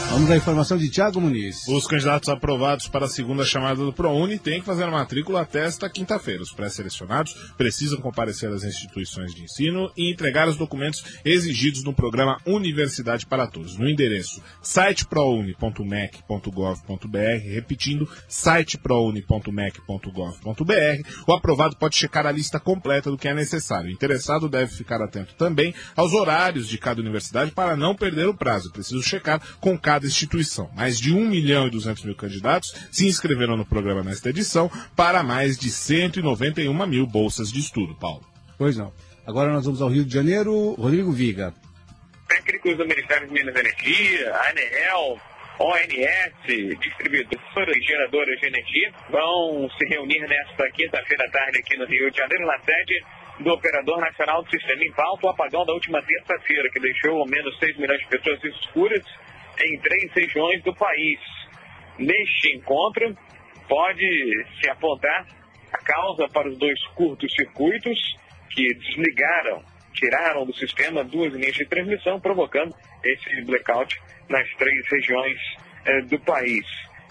Vamos à informação de Thiago Muniz. Os candidatos aprovados para a segunda chamada do ProUni têm que fazer a matrícula até esta quinta-feira. Os pré-selecionados precisam comparecer às instituições de ensino e entregar os documentos exigidos no programa Universidade para Todos, no endereço siteprouni.mec.gov.br, repetindo, siteprouni.mec.gov.br. O aprovado pode checar a lista completa do que é necessário. O interessado deve ficar atento também aos horários de cada universidade para não perder o prazo. Preciso checar com cada instituição. Mais de 1.200.000 candidatos se inscreveram no programa nesta edição para mais de 191 mil bolsas de estudo, Paulo. Pois não. Agora nós vamos ao Rio de Janeiro. Rodrigo Viga. Técnicos do Ministério de Minas e Energia, ANEEL, ONS, distribuidoras e geradoras de energia vão se reunir nesta quinta-feira à tarde aqui no Rio de Janeiro, na sede do Operador Nacional do Sistema em pauta, o apagão da última terça-feira, que deixou ao menos 6 milhões de pessoas escuras em 3 regiões do país. Neste encontro, pode-se apontar a causa para os 2 curtos-circuitos que tiraram do sistema 2 linhas de transmissão, provocando esse blackout nas 3 regiões do país.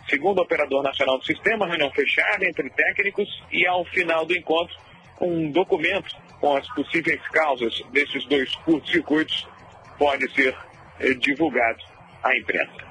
Segundo o Operador Nacional do Sistema, reunião fechada entre técnicos e, ao final do encontro, um documento com as possíveis causas desses 2 curtos-circuitos pode ser divulgado à imprensa.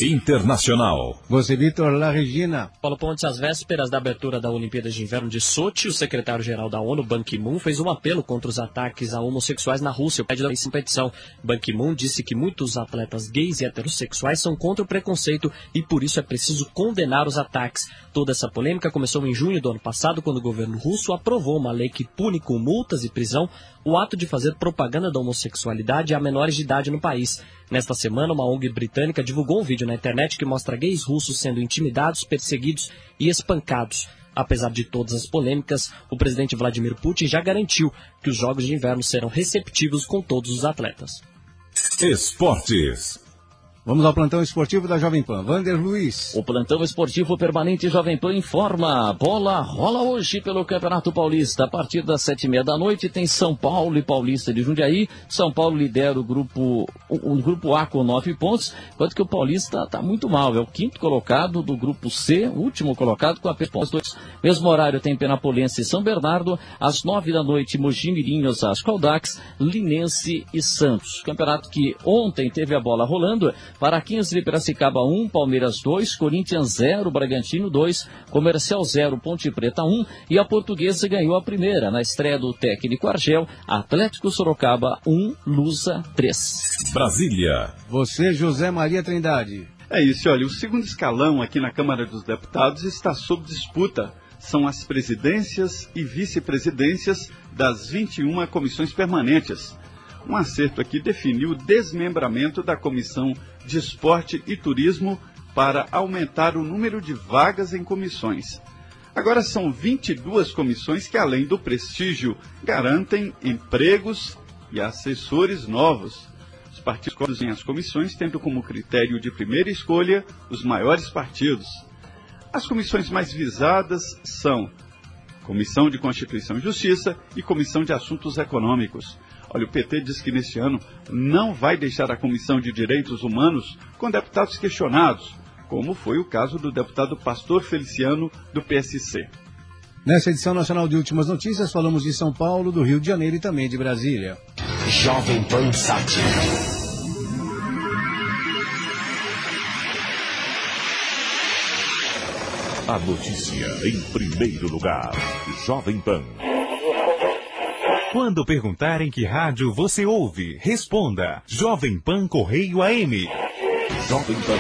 Internacional. Você, Vitor La Regina. Paulo Pontes, às vésperas da abertura da Olimpíada de Inverno de Sochi, o secretário-geral da ONU, Ban Ki-moon, fez um apelo contra os ataques a homossexuais na Rússia, o pede da competição. Ban Ki-moon disse que muitos atletas gays e heterossexuais são contra o preconceito e por isso é preciso condenar os ataques. Toda essa polêmica começou em junho do ano passado, quando o governo russo aprovou uma lei que pune com multas e prisão o ato de fazer propaganda da homossexualidade a menores de idade no país. Nesta semana, uma ONG britânica divulgou um vídeo na internet que mostra gays russos sendo intimidados, perseguidos e espancados. Apesar de todas as polêmicas, o presidente Vladimir Putin já garantiu que os Jogos de Inverno serão receptivos com todos os atletas. Esportes. Vamos ao plantão esportivo da Jovem Pan. Vander Luiz. O plantão esportivo permanente Jovem Pan informa. Bola rola hoje pelo Campeonato Paulista. A partir das 7h30 da noite tem São Paulo e Paulista de Jundiaí. São Paulo lidera o grupo A com 9 pontos, enquanto que o Paulista está muito mal. É o 5º colocado do grupo C, o último colocado com apenas 2. Mesmo horário tem Penapolense e São Bernardo. Às 9 da noite, Mojimirim, Osasco, Audax, Linense e Santos. Campeonato que ontem teve a bola rolando. Paraquinhos de Piracicaba 1, Palmeiras 2, Corinthians 0, Bragantino 2, Comercial 0, Ponte Preta 1 e a Portuguesa ganhou a primeira na estreia do técnico Argel, Atlético Sorocaba 1, Lusa 3. Brasília. Você, José Maria Trindade. É isso, olha, o segundo escalão aqui na Câmara dos Deputados está sob disputa. São as presidências e vice-presidências das 21 comissões permanentes. Um acerto aqui definiu o desmembramento da Comissão de Esporte e Turismo para aumentar o número de vagas em comissões. Agora são 22 comissões que, além do prestígio, garantem empregos e assessores novos. Os partidos conduzem as comissões tendo como critério de primeira escolha os maiores partidos. As comissões mais visadas são Comissão de Constituição e Justiça e Comissão de Assuntos Econômicos. Olha, o PT diz que neste ano não vai deixar a Comissão de Direitos Humanos com deputados questionados, como foi o caso do deputado Pastor Feliciano, do PSC. Nessa edição nacional de Últimas Notícias, falamos de São Paulo, do Rio de Janeiro e também de Brasília. Jovem Pan Sat. A notícia em primeiro lugar. Jovem Pan. Quando perguntarem que rádio você ouve, responda. Jovem Pan Correio AM. Jovem Pan.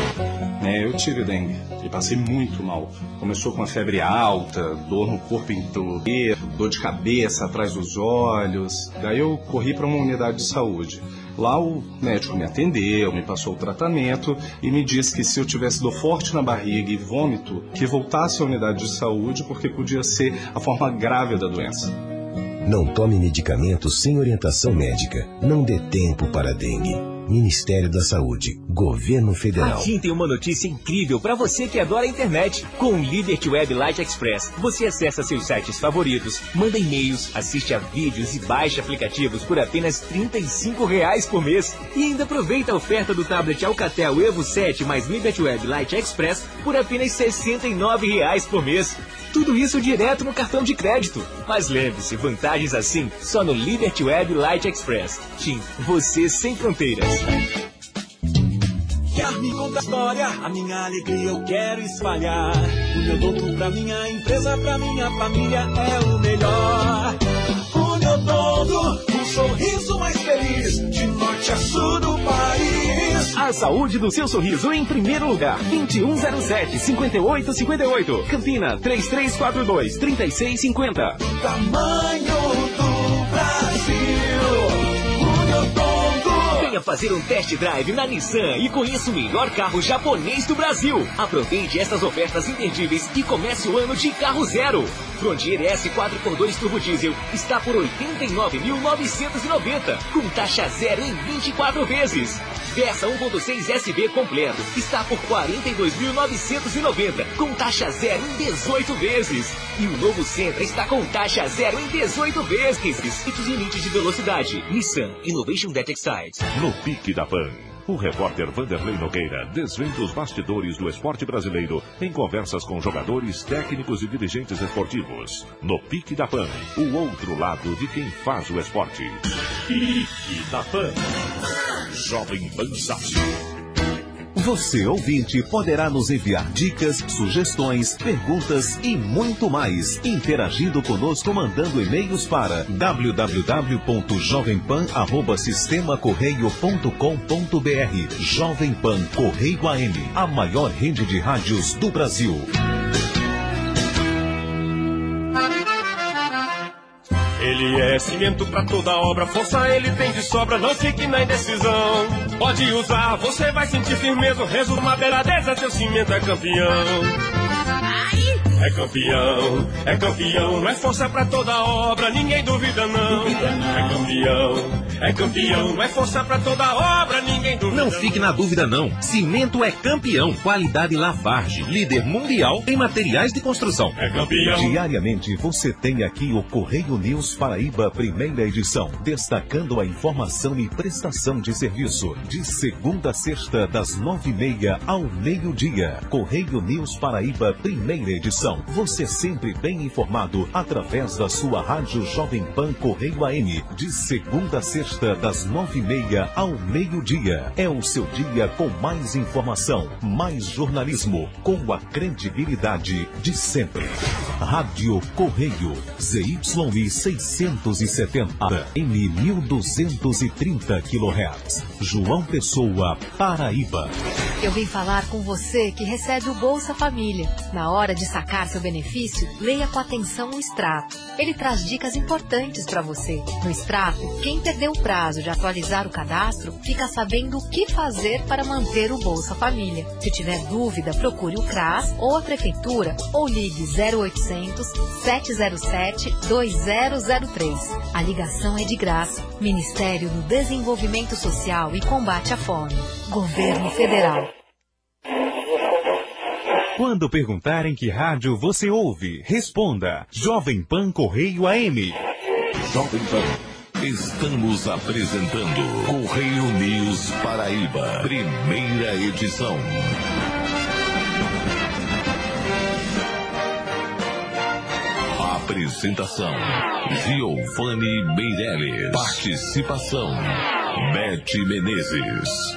Eu tive dengue e passei muito mal. Começou com a febre alta, dor no corpo inteiro, dor de cabeça atrás dos olhos. Daí eu corri para uma unidade de saúde. Lá o médico me atendeu, me passou o tratamento e me disse que se eu tivesse dor forte na barriga e vômito, que voltasse à unidade de saúde porque podia ser a forma grave da doença. Não tome medicamentos sem orientação médica. Não dê tempo para dengue. Ministério da Saúde, Governo Federal. A TIM tem uma notícia incrível para você que adora a internet. Com o Liberty Web Lite Express, você acessa seus sites favoritos, manda e-mails, assiste a vídeos e baixa aplicativos por apenas R$ 35 por mês. E ainda aproveita a oferta do tablet Alcatel Evo 7 mais Liberty Web Lite Express por apenas R$ 69 por mês. Tudo isso direto no cartão de crédito. Mas lembre-se, vantagens assim só no Liberty Web Lite Express. TIM, você sem fronteiras. Quer me contar a história? A minha alegria eu quero espalhar. O meu doutor pra minha empresa, pra minha família é o melhor. O meu todo, um sorriso mais feliz, de norte a sul do país. A saúde do seu sorriso em primeiro lugar. 2107-5858. Campina, 3342-3650. Tamanho do Brasil. O meu todo. Venha fazer um test drive na Nissan e conheça o melhor carro japonês do Brasil. Aproveite estas ofertas imperdíveis e comece o ano de carro zero. Frontier S 4x2 Turbo Diesel está por R$ 89.990, com taxa zero em 24 vezes. Versa 1.6 SB completo está por R$ 42.990, com taxa zero em 18 vezes. E o novo Sentra está com taxa zero em 18 vezes. E os limites de velocidade. Nissan Innovation That Excites. No Pique da Pan, o repórter Vanderlei Nogueira desvenda os bastidores do esporte brasileiro em conversas com jogadores, técnicos e dirigentes esportivos. No Pique da Pan, o outro lado de quem faz o esporte. Pique da Pan. Jovem Pan Sat. Você, ouvinte, poderá nos enviar dicas, sugestões, perguntas e muito mais, interagindo conosco mandando e-mails para www.jovempan@sistemacorreio.com.br. Jovem Pan Correio AM, a maior rede de rádios do Brasil. Ele é cimento pra toda obra, força ele tem de sobra, não fique na indecisão. Pode usar, você vai sentir firmeza, o resto madeira dessa, seu cimento é campeão. É campeão, não é força pra toda obra, ninguém duvida não. É é campeão, é força pra toda obra, ninguém duvida. Não fique na dúvida não, Cimento é campeão, qualidade Lafarge, líder mundial em materiais de construção. É campeão. Diariamente você tem aqui o Correio News Paraíba, primeira edição, destacando a informação e prestação de serviço, de segunda a sexta, das 9h30 ao meio-dia. Correio News Paraíba, primeira edição. Você sempre bem informado através da sua rádio Jovem Pan Correio AM, de segunda a sexta, das 9h30 ao meio-dia. É o seu dia com mais informação, mais jornalismo, com a credibilidade de sempre. Rádio Correio, ZYI 670, M 1230 kHz. João Pessoa, Paraíba. Eu vim falar com você que recebe o Bolsa Família. Na hora de sacar seu benefício, leia com atenção o extrato. Ele traz dicas importantes para você. No extrato, quem perdeu o prazo de atualizar o cadastro fica sabendo o que fazer para manter o Bolsa Família. Se tiver dúvida, procure o CRAS ou a Prefeitura ou ligue 0800 707 2003. A ligação é de graça. Ministério do Desenvolvimento Social e Combate à Fome. Governo Federal. Quando perguntarem que rádio você ouve, responda Jovem Pan Correio AM. Jovem Pan. Estamos apresentando Correio News Paraíba, primeira edição. Apresentação: Giovanni Meirelles. Participação: Bete Menezes.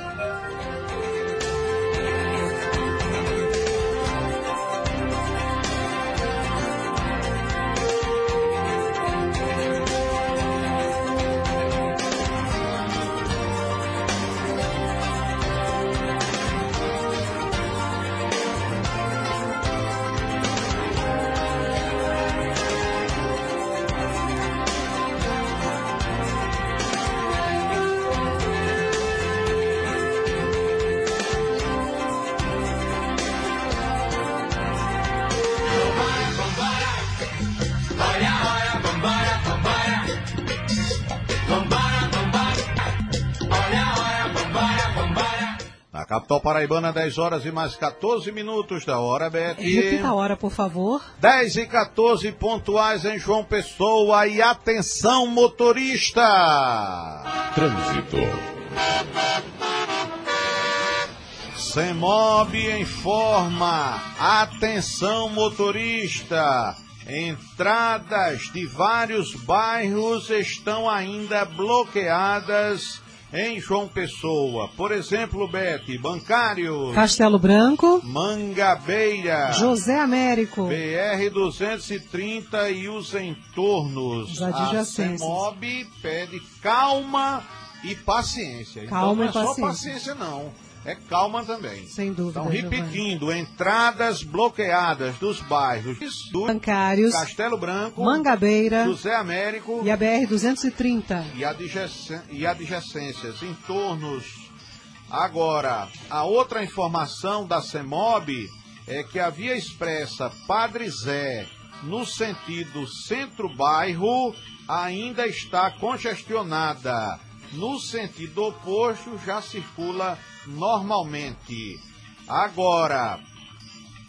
Capital paraibana, 10 horas e mais 14 minutos da hora, Beth. Repita a hora, por favor. 10 e 14 pontuais em João Pessoa. E atenção, motorista! Trânsito. CEMOB informa. Atenção, motorista. Entradas de vários bairros estão ainda bloqueadas em João Pessoa. Por exemplo, Bete, Bancários, Castelo Branco, Mangabeira, José Américo, BR-230 e os entornos. A CEMOB pede calma e paciência. Calma então não é e só paciência, não. É calma também. Sem dúvida. Então, repetindo, entradas bloqueadas dos bairros Bancários, Castelo Branco, Mangabeira, José Américo e a BR-230 e adjacências, entornos. Agora, a outra informação da CEMOB é que a via expressa Padre Zé, no sentido centro-bairro, ainda está congestionada. No sentido oposto, já circula normalmente. Agora,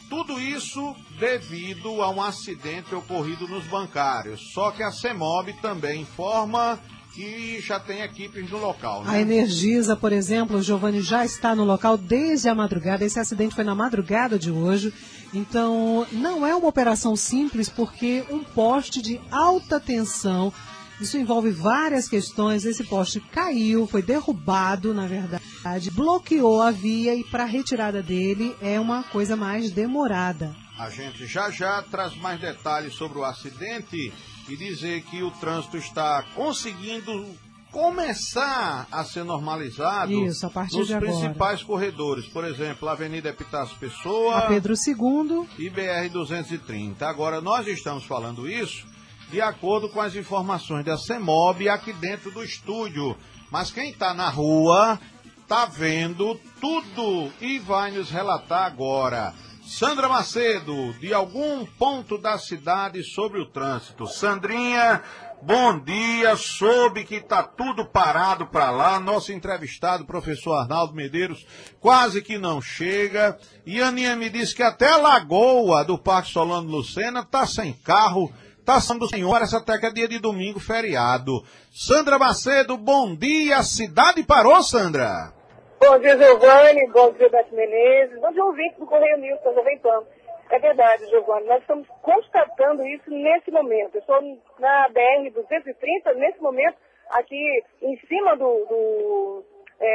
tudo isso devido a um acidente ocorrido nos Bancários. Só que a CEMOB também informa que já tem equipes no local, né? A Energisa, por exemplo, o Giovanni já está no local desde a madrugada. Esse acidente foi na madrugada de hoje. Então, não é uma operação simples, porque um poste de alta tensão, isso envolve várias questões. Esse poste caiu, foi derrubado, na verdade, bloqueou a via e para a retirada dele é uma coisa mais demorada. A gente já traz mais detalhes sobre o acidente e dizer que o trânsito está conseguindo começar a ser normalizado. Isso, a partir nos de agora. Principais corredores, por exemplo, a Avenida Epitácio Pessoa, a Pedro II e BR-230. Agora, nós estamos falando isso de acordo com as informações da CEMOB aqui dentro do estúdio. Mas quem está na rua está vendo tudo e vai nos relatar agora. Sandra Macedo, de algum ponto da cidade sobre o trânsito. Sandrinha, bom dia, soube que está tudo parado para lá. Nosso entrevistado, professor Arnaldo Medeiros, quase que não chega. E a Aninha me disse que até a Lagoa do Parque Solano Lucena está sem carro, está sendo sem horas até que é dia de domingo, feriado. Sandra Macedo, bom dia, a cidade parou, Sandra? Bom dia, Giovanni, bom dia, Beto Menezes, bom dia, ouvinte do Correio News, da Jovem Pan. É verdade, Giovanni, nós estamos constatando isso nesse momento. Eu estou na BR-230, nesse momento, aqui em cima do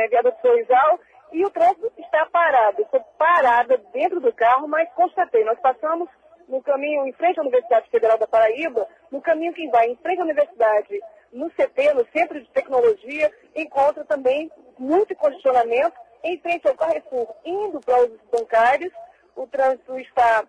viaduto Sorrisal, e o trânsito está parado. Eu estou parada dentro do carro, mas constatei. Nós passamos no caminho em frente à Universidade Federal da Paraíba, no caminho que vai em frente à Universidade, no CT, no Centro de Tecnologia, encontra também muito congestionamento em frente ao Carrefour, indo para os bancários. O trânsito está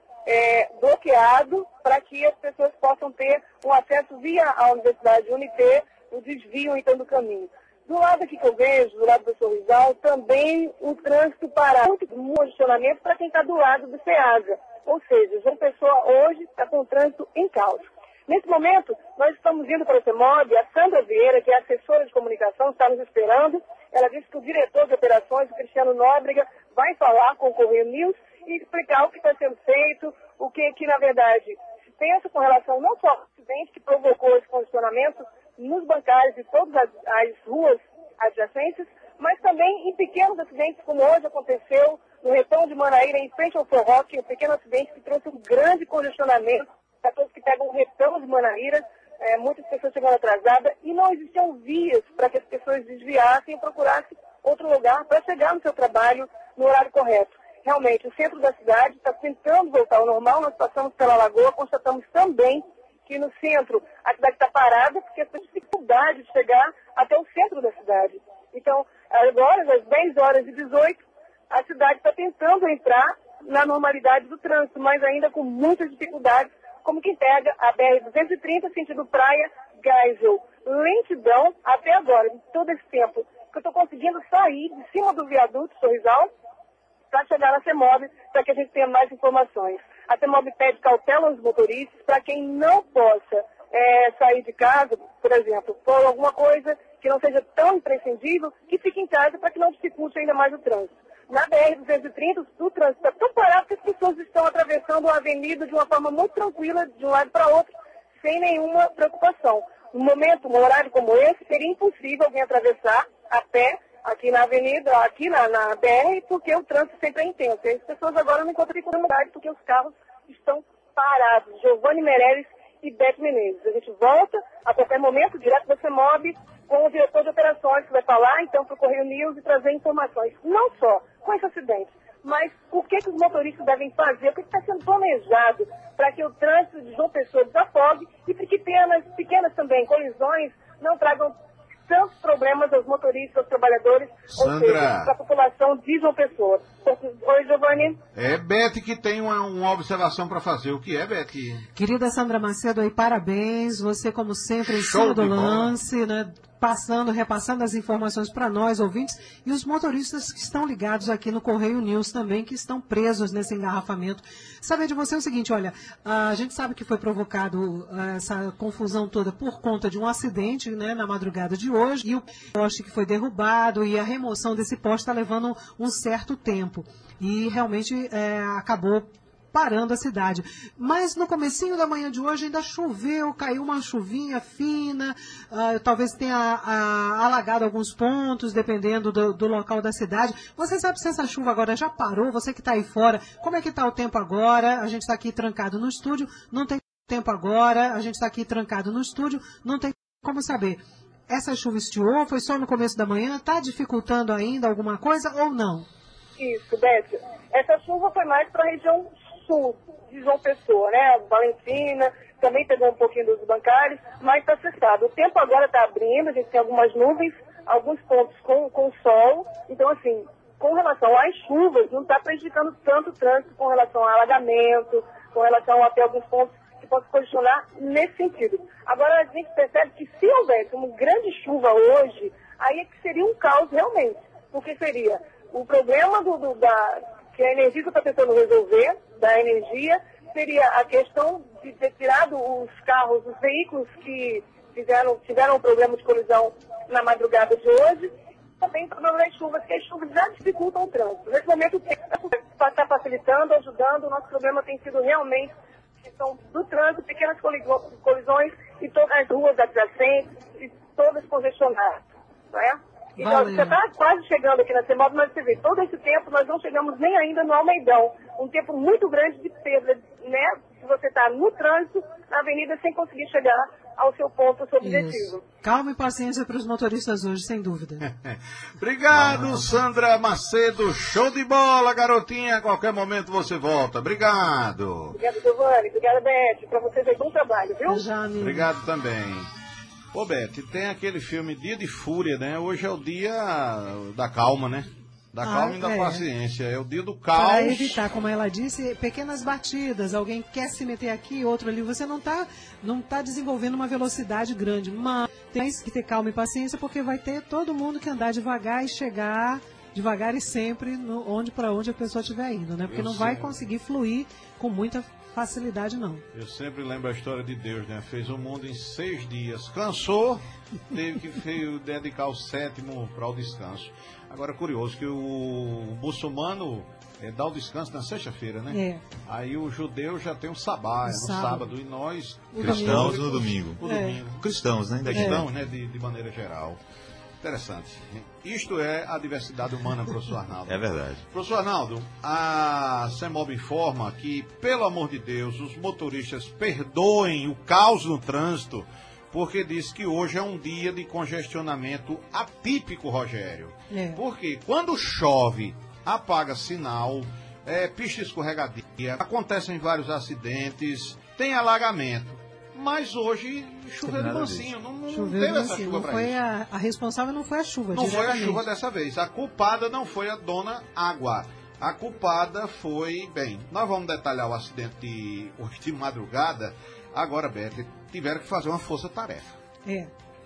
bloqueado para que as pessoas possam ter um acesso via a Universidade UNIT, o desvio então do caminho. Do lado aqui que eu vejo, do lado do Sorrisal, também o trânsito parado, muito congestionamento para quem está do lado do SEASA. Ou seja, João Pessoa hoje está com o trânsito em caos. Nesse momento, nós estamos indo para o CEMOB, a Sandra Vieira, que é assessora de comunicação, está nos esperando. Ela disse que o diretor de operações, o Cristiano Nóbrega, vai falar com o Correio News e explicar o que está sendo feito, o que na verdade, se pensa com relação não só ao acidente que provocou esse condicionamento nos bancários e todas as ruas adjacentes, mas também em pequenos acidentes, como hoje aconteceu no Retão de Manaíra, em frente ao Forroque, um pequeno acidente que trouxe um grande congestionamento para todos que pegam o Retão de Manaíra, muitas pessoas chegando atrasadas, e não existiam vias para que as pessoas desviassem e procurassem outro lugar para chegar no seu trabalho no horário correto. Realmente, o centro da cidade está tentando voltar ao normal. Nós passamos pela Lagoa, constatamos também que no centro a cidade está parada porque as pessoas têm dificuldade de chegar até o centro da cidade. Então, agora, às 10h18, a cidade está tentando entrar na normalidade do trânsito, mas ainda com muitas dificuldades, como quem pega a BR-230, sentido Praia, Geisel. Lentidão até agora, em todo esse tempo, que eu estou conseguindo sair de cima do viaduto Sorrisal para chegar na CEMOB, para que a gente tenha mais informações. A CEMOB pede cautela aos motoristas para quem não possa sair de casa, por exemplo, por alguma coisa que não seja tão imprescindível, que fique em casa para que não dificulte ainda mais o trânsito. Na BR-230, o trânsito está tão parado que as pessoas estão atravessando a avenida de uma forma muito tranquila, de um lado para outro, sem nenhuma preocupação. No momento, num horário como esse, seria impossível alguém atravessar a pé aqui na avenida, aqui na BR, porque o trânsito sempre é intenso. E as pessoas agora não encontram dificuldade porque os carros estão parados. Giovanni Meirelles e Beto Menezes. A gente volta a qualquer momento, direto da CEMOB, com o diretor de operações, que vai falar então para o Correio News e trazer informações, não só com esse acidente, mas o que os motoristas devem fazer, o que está sendo planejado para que o trânsito de João Pessoa desafogue e para que pequenas também colisões não tragam tantos problemas aos motoristas, aos trabalhadores, Sandra, ou seja, para a população de João Pessoa. Oi, Giovanni. É Beth que tem uma observação para fazer. O que é, Beth? Querida Sandra Macedo, aí, parabéns. Você, como sempre, em cima do lance, né? Repassando as informações para nós, ouvintes, e os motoristas que estão ligados aqui no Correio News também, que estão presos nesse engarrafamento. Saber de você é o seguinte, olha, a gente sabe que foi provocado essa confusão toda por conta de um acidente, né, na madrugada de hoje, e o poste que foi derrubado, e a remoção desse poste está levando um certo tempo. E realmente acabou parando a cidade. Mas no comecinho da manhã de hoje ainda choveu, caiu uma chuvinha fina, talvez tenha alagado alguns pontos, dependendo do local da cidade. Você sabe se essa chuva agora já parou? Você que está aí fora, como é que está o tempo agora? A gente está aqui trancado no estúdio, não tem tempo agora, a gente está aqui trancado no estúdio, não tem como saber. Essa chuva estiou, foi só no começo da manhã, está dificultando ainda alguma coisa ou não? Isso, Beth. Essa chuva foi mais para a região sul de João Pessoa, né? Valentina, também pegou um pouquinho dos bancários, mas está cessado. O tempo agora está abrindo, a gente tem algumas nuvens, alguns pontos com sol. Então, assim, com relação às chuvas, não está prejudicando tanto o trânsito com relação ao alagamento, com relação até alguns pontos que possam condicionar nesse sentido. Agora, a gente percebe que se houvesse uma grande chuva hoje, aí é que seria um caos realmente. Porque seria o problema que a Energisa está tentando resolver, da energia, seria a questão de ter tirado os carros, os veículos que tiveram um problema de colisão na madrugada de hoje, também o problema das chuvas, que as chuvas já dificultam o trânsito. Nesse momento o tempo está facilitando, ajudando, o nosso problema tem sido realmente questão do trânsito, pequenas colisões e todas as ruas adjacentes, e todas congestionadas, não é? Então, você está quase chegando aqui na CEMOB, mas você vê, todo esse tempo nós não chegamos nem ainda no Almeidão. Um tempo muito grande de perda, né? Se você está no trânsito, na avenida, sem conseguir chegar ao seu ponto, ao seu objetivo. Calma e paciência para os motoristas hoje, sem dúvida. Obrigado, Sandra Macedo. Show de bola, garotinha. A qualquer momento você volta. Obrigado. Obrigada, Giovanni. Obrigada, Beth. Para vocês aí, bom trabalho, viu? Obrigado também. Ô, Beth, tem aquele filme Dia de Fúria, né? Hoje é o dia da calma, né? Da calma e da paciência. É o dia do caos. Para evitar, como ela disse, pequenas batidas. Alguém quer se meter aqui, outro ali. Você não tá desenvolvendo uma velocidade grande. Mas tem que ter calma e paciência, porque vai ter todo mundo que andar devagar e chegar devagar e sempre para onde a pessoa estiver indo, né? Porque não vai conseguir fluir com muita facilidade, não. Eu sempre lembro a história de Deus, né? Fez o mundo em 6 dias. Cansou, teve que dedicar o 7º para o descanso. Agora, curioso que o muçulmano dá o descanso na sexta-feira, né? É. Aí o judeu já tem o sabá, no sábado. E nós... Cristãos no domingo. O domingo. Cristãos, né? Cristãos, né? De maneira geral. Interessante. Isto é a diversidade humana, professor Arnaldo. É verdade. Professor Arnaldo, a CEMOB informa que, pelo amor de Deus, os motoristas perdoem o caos no trânsito, porque diz que hoje é um dia de congestionamento atípico, Rogério. Porque quando chove, apaga sinal, pista escorregadia, acontecem vários acidentes, tem alagamento. Mas hoje choveu de mansinho, não teve essa chuva para isso. A responsável não foi a chuva, não foi a chuva dessa vez. A culpada não foi a dona Água. A culpada foi, nós vamos detalhar o acidente hoje de madrugada. Agora, Beth, tiveram que fazer uma força-tarefa.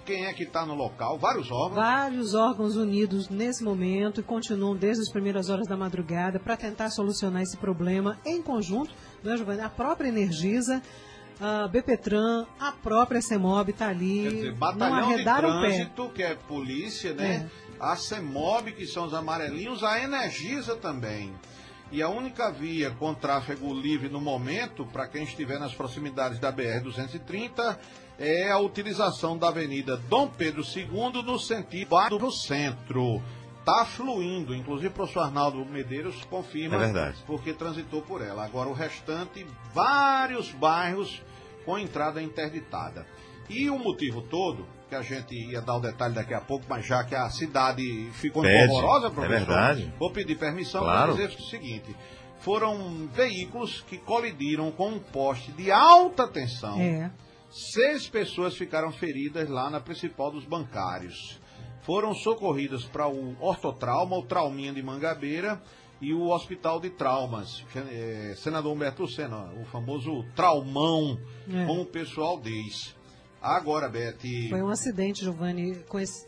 Quem é que está no local? Vários órgãos. Vários órgãos unidos nesse momento e continuam desde as primeiras horas da madrugada para tentar solucionar esse problema em conjunto, né, Giovanni? A própria Energisa, a BPTran, a própria CEMOB está ali. Quer dizer, batalhão de trânsito, que é polícia, né? A CEMOB, que são os amarelinhos, a Energisa também. E a única via com tráfego livre no momento, para quem estiver nas proximidades da BR-230, é a utilização da Avenida Dom Pedro II no sentido do centro. Está fluindo, inclusive o professor Arnaldo Medeiros confirma, porque transitou por ela. Agora o restante, vários bairros com entrada interditada. E o motivo todo, que a gente ia dar o detalhe daqui a pouco, mas já que a cidade ficou horrorosa, professor, vou pedir permissão para dizer o seguinte: foram veículos que colidiram com um poste de alta tensão. 6 pessoas ficaram feridas lá na principal dos bancários. Foram socorridas para o ortotrauma, o Trauminha de Mangabeira, e o Hospital de Traumas, Senador Humberto Lucena, o famoso traumão, como o pessoal diz. Agora, Beth... Foi um acidente, Giovanni,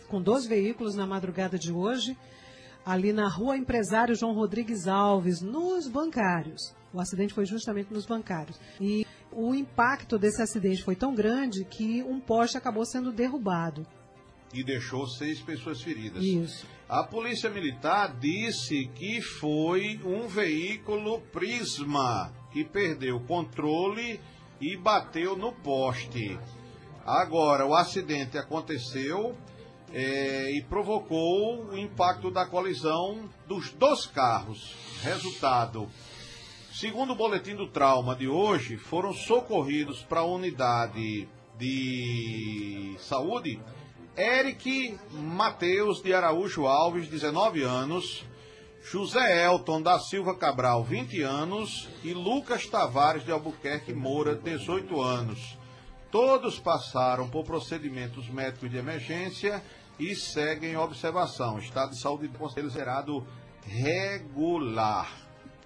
com 2 veículos na madrugada de hoje, ali na Rua Empresário João Rodrigues Alves, nos bancários. O acidente foi justamente nos bancários. E o impacto desse acidente foi tão grande que um poste acabou sendo derrubado. E deixou 6 pessoas feridas. Isso. A Polícia Militar disse que foi um veículo Prisma que perdeu o controle e bateu no poste. Agora, o acidente aconteceu e provocou o impacto da colisão dos 2 carros. Resultado: segundo o boletim do trauma de hoje, foram socorridos para a unidade de saúde Eric Mateus de Araújo Alves, 19 anos, José Elton da Silva Cabral, 20 anos, e Lucas Tavares de Albuquerque Moura, 18 anos. Todos passaram por procedimentos médicos de emergência e seguem observação. Estado de saúde considerado regular.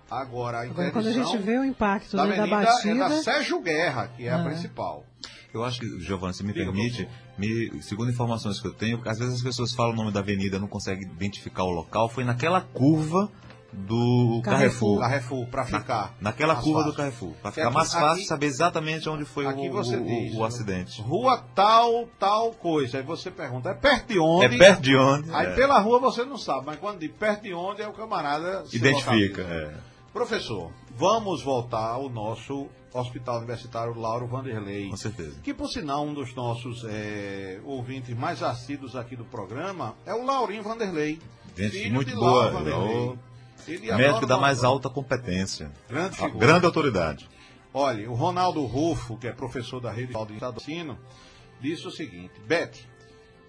Agora, a interdição quando a gente vê o impacto da da batida... é da Sérgio Guerra, que é a principal. Eu acho que, Giovanni, se me permite, segundo informações que eu tenho, às vezes as pessoas falam o nome da avenida, não conseguem identificar o local. Foi naquela curva do Carrefour. Carrefour, para ficar. Naquela curva fácil. do Carrefour. Para ficar mais fácil saber exatamente onde foi o acidente. Rua tal coisa. Aí você pergunta, é perto de onde? É perto de onde? Aí pela rua você não sabe, mas quando diz perto de onde, é o camarada se identifica. Professor, vamos voltar ao nosso Hospital Universitário Lauro Vanderlei. Com certeza. Que, por sinal, um dos nossos ouvintes mais assíduos aqui do programa é o Laurinho Vanderlei. Gente muito boa. Médico da mais alta competência. Grande autoridade. Olha, o Ronaldo Rufo, que é professor da Rede de Ensino, disse o seguinte: Beth,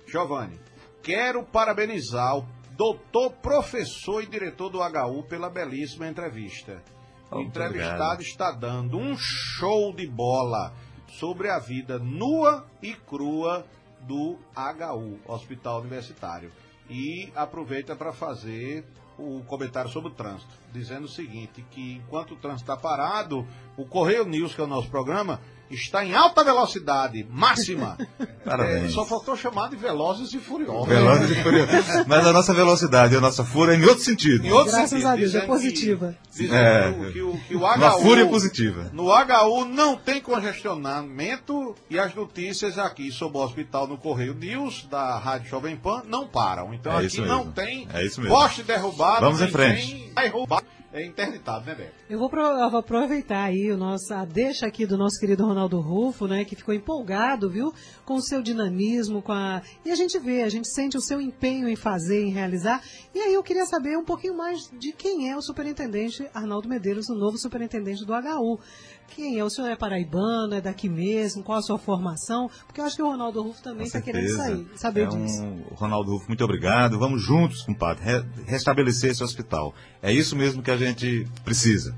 Giovanni, quero parabenizar o doutor, professor e diretor do HU pela belíssima entrevista. O entrevistado está dando um show de bola sobre a vida nua e crua do HU, Hospital Universitário. E aproveita para fazer o comentário sobre o trânsito, dizendo o seguinte, que enquanto o trânsito está parado, o Correio News, que é o nosso programa, está em alta velocidade, máxima. Parabéns. Só faltou chamar de Velozes e Furiosos. Velozes e Furiosos. Mas a nossa velocidade e a nossa fúria é em outro sentido. Graças a Deus, é positiva. Que o HU, uma fúria positiva. No HU não tem congestionamento e as notícias aqui sobre o hospital no Correio News, da Rádio Jovem Pan, não param. Então aqui não tem poste derrubado. Vamos em frente. É interditado, né, Beto? Eu vou aproveitar aí a deixa aqui do nosso querido Ronaldo Rufo, né, que ficou empolgado, viu, com o seu dinamismo, e a gente sente o seu empenho em fazer, em realizar. E aí eu queria saber um pouquinho mais de quem é o superintendente Arnaldo Medeiros, o novo superintendente do HU. Quem é? O senhor é paraibano, é daqui mesmo? Qual a sua formação? Porque eu acho que o Ronaldo Rufo também está querendo saber disso. Ronaldo Rufo, muito obrigado. Vamos juntos, compadre, restabelecer esse hospital. É isso mesmo que a gente precisa.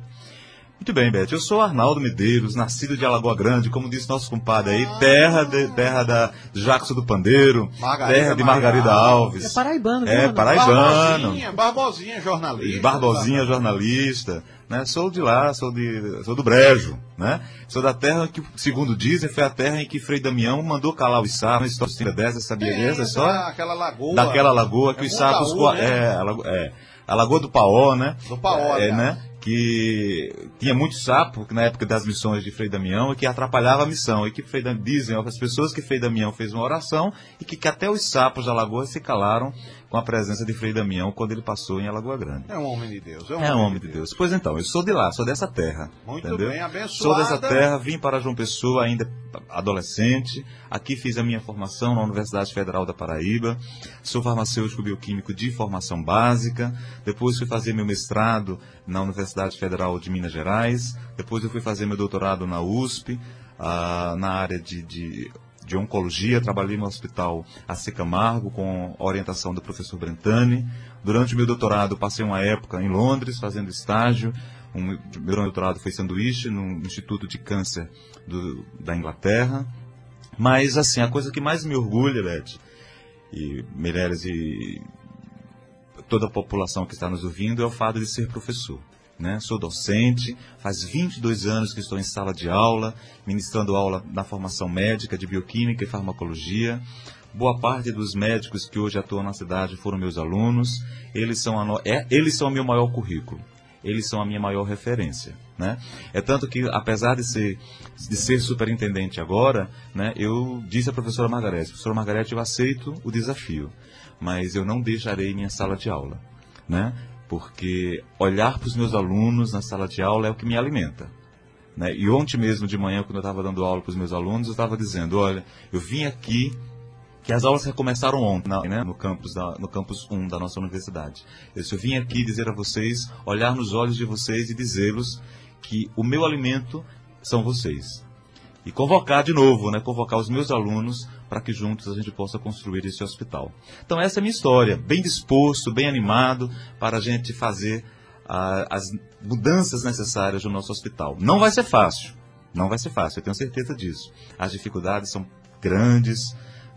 Muito bem, Beth. Eu sou Arnaldo Medeiros, nascido de Alagoa Grande, como disse nosso compadre aí, terra da Jackson do Pandeiro, terra de Margarida Alves. É paraibano, viu? É paraibano. Barbosinha jornalista. Barbosinha jornalista. Né? Sou de lá, sou do Brejo, né? Sou da terra que, segundo dizem, foi a terra em que Frei Damião mandou calar os sapos. Uma história dessa, sabia dessa história? Daquela lagoa que os sapos... a Lagoa do Paó, né? Do Paó, né? Que tinha muito sapo na época das missões de Frei Damião e que atrapalhava a missão. E que dizem as pessoas que Frei Damião fez uma oração e que até os sapos da lagoa se calaram com a presença de Frei Damião quando ele passou em Alagoa Grande. É um homem de Deus. É um homem de Deus. Pois então, eu sou de lá, sou dessa terra. Muito entendeu? bem, abençoada. Sou dessa terra, vim para João Pessoa ainda adolescente. Aqui fiz a minha formação na Universidade Federal da Paraíba. Sou farmacêutico bioquímico de formação básica. Depois fui fazer meu mestrado na Universidade Federal de Minas Gerais. Depois eu fui fazer meu doutorado na USP, na área de oncologia. Trabalhei no hospital AC Camargo com a orientação do professor Brentani. Durante o meu doutorado passei uma época em Londres fazendo estágio. Meu doutorado foi sanduíche no Instituto de Câncer da Inglaterra. Mas assim, a coisa que mais me orgulha, Beth, e Meireles e toda a população que está nos ouvindo, é o fato de ser professor. Né? Sou docente, faz 22 anos que estou em sala de aula, ministrando aula na formação médica de bioquímica e farmacologia. Boa parte dos médicos que hoje atuam na cidade foram meus alunos. Eles são o meu maior currículo. Eles são a minha maior referência. Né? É tanto que, apesar de ser superintendente agora, né, eu disse à professora Margarete, professora Margarete, eu aceito o desafio, mas eu não deixarei minha sala de aula. Né? Porque olhar para os meus alunos na sala de aula é o que me alimenta. Né? E ontem mesmo de manhã, quando eu estava dando aula para os meus alunos, eu estava dizendo, olha, eu vim aqui, que as aulas recomeçaram ontem, né? no campus 1 da nossa universidade. Eu vim aqui dizer a vocês, olhar nos olhos de vocês e dizê-los que o meu alimento são vocês. E convocar de novo, né? Convocar os meus alunos para que juntos a gente possa construir esse hospital. Então essa é a minha história, bem disposto, bem animado para a gente fazer as mudanças necessárias no nosso hospital. Não vai ser fácil, eu tenho certeza disso. As dificuldades são grandes,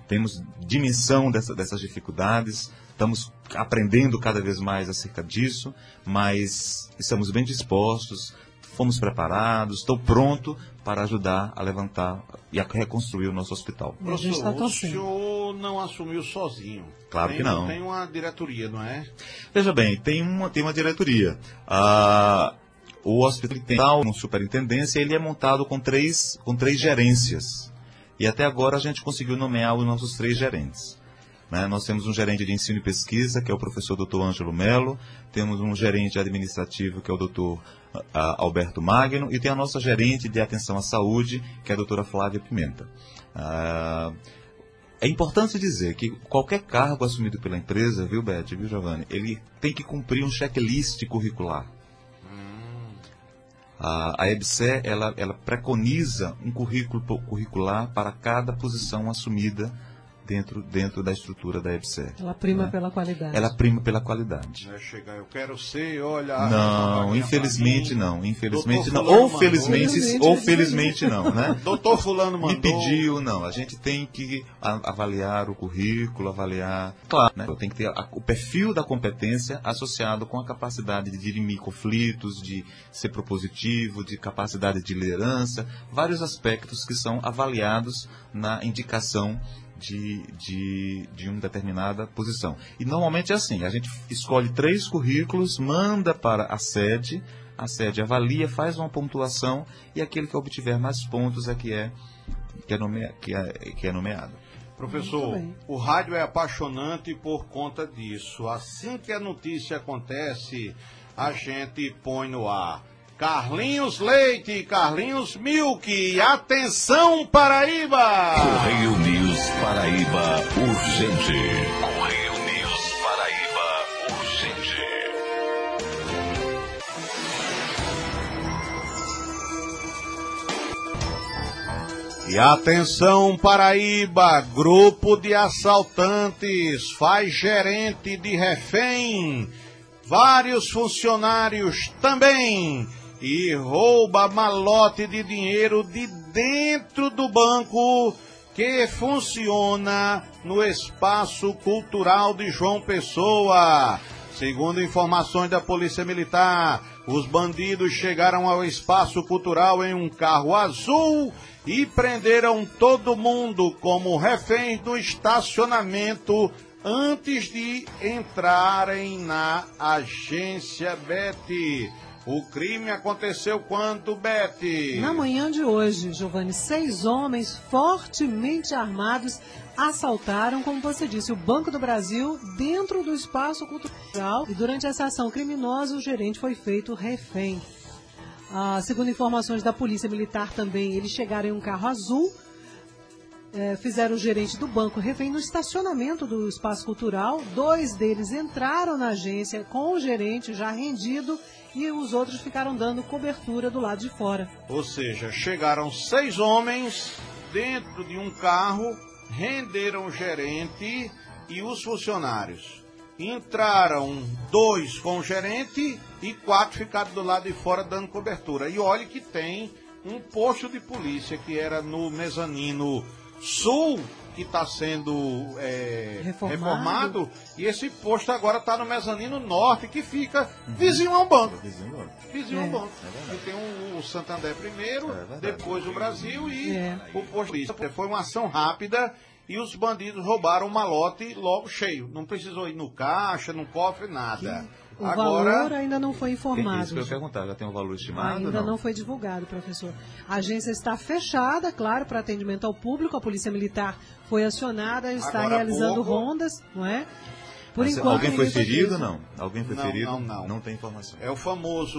temos dimensão dessas dificuldades, estamos aprendendo cada vez mais acerca disso, mas estamos bem dispostos, fomos preparados, estou pronto para ajudar a levantar e a reconstruir o nosso hospital. O senhor senhor não assumiu sozinho. Claro que não. Tem uma diretoria, não é? Veja bem, tem uma diretoria. O hospital tem uma superintendência, ele é montado com três gerências. E até agora a gente conseguiu nomear os nossos 3 gerentes. Né? Nós temos um gerente de ensino e pesquisa, que é o professor Dr. Ângelo Melo, temos um gerente administrativo, que é o Dr. Alberto Magno, e tem a nossa gerente de atenção à saúde, que é a doutora Flávia Pimenta. É importante dizer que qualquer cargo assumido pela empresa, viu, Beth, viu, Giovanni, ele tem que cumprir um checklist curricular. A EBSE, ela preconiza um currículo curricular para cada posição assumida dentro da estrutura da EBSE. Ela prima pela qualidade. Ela prima pela qualidade. Não é chegar, eu quero ser, olha... Não, infelizmente não. Infelizmente não. Ou felizmente não, né? Doutor Fulano mandou... Me pediu, não. A gente tem que avaliar o currículo, avaliar... Claro, né? Tem que ter o perfil da competência associado com a capacidade de dirimir conflitos, de ser propositivo, de capacidade de liderança, vários aspectos que são avaliados na indicação de uma determinada posição. E normalmente é assim, a gente escolhe 3 currículos, manda para a sede avalia, faz uma pontuação e aquele que obtiver mais pontos é que é nomeado. Professor, o rádio é apaixonante por conta disso. Assim que a notícia acontece, a gente põe no ar. Carlinhos Leite, Carlinhos Milk, atenção Paraíba! Correio News Paraíba urgente. Correio News Paraíba urgente. E atenção Paraíba, grupo de assaltantes faz gerente de refém, vários funcionários também. E rouba malote de dinheiro de dentro do banco que funciona no Espaço Cultural de João Pessoa. Segundo informações da Polícia Militar, os bandidos chegaram ao Espaço Cultural em um carro azul e prenderam todo mundo como reféns no estacionamento antes de entrarem na agência Bet. O crime aconteceu quando, Beth? Na manhã de hoje, Giovanni, 6 homens fortemente armados assaltaram, como você disse, o Banco do Brasil dentro do Espaço Cultural. E durante essa ação criminosa, o gerente foi feito refém. Segundo informações da Polícia Militar também, eles chegaram em um carro azul, fizeram o gerente do banco refém no estacionamento do Espaço Cultural. 2 deles entraram na agência com o gerente já rendido e os outros ficaram dando cobertura do lado de fora. Ou seja, chegaram 6 homens dentro de um carro, renderam o gerente e os funcionários. Entraram 2 com o gerente e 4 ficaram do lado de fora dando cobertura. E olha que tem um posto de polícia que era no mezanino sul, que está sendo reformado, e esse posto agora está no mezanino norte, que fica vizinho ao banco. Vizinho ao banco. E tem o Santander primeiro, depois o Brasil e o posto. Foi uma ação rápida e os bandidos roubaram o malote logo cheio. Não precisou ir no caixa, no cofre, nada. O valor ainda não foi informado. Isso que eu ia perguntar, já tem um valor estimado? Ainda não foi divulgado, professor. A agência está fechada, claro, para atendimento ao público. A Polícia Militar foi acionada, está realizando rondas, não é? Por enquanto, alguém foi ferido, não? Alguém foi ferido? Não tem informação. É o famoso,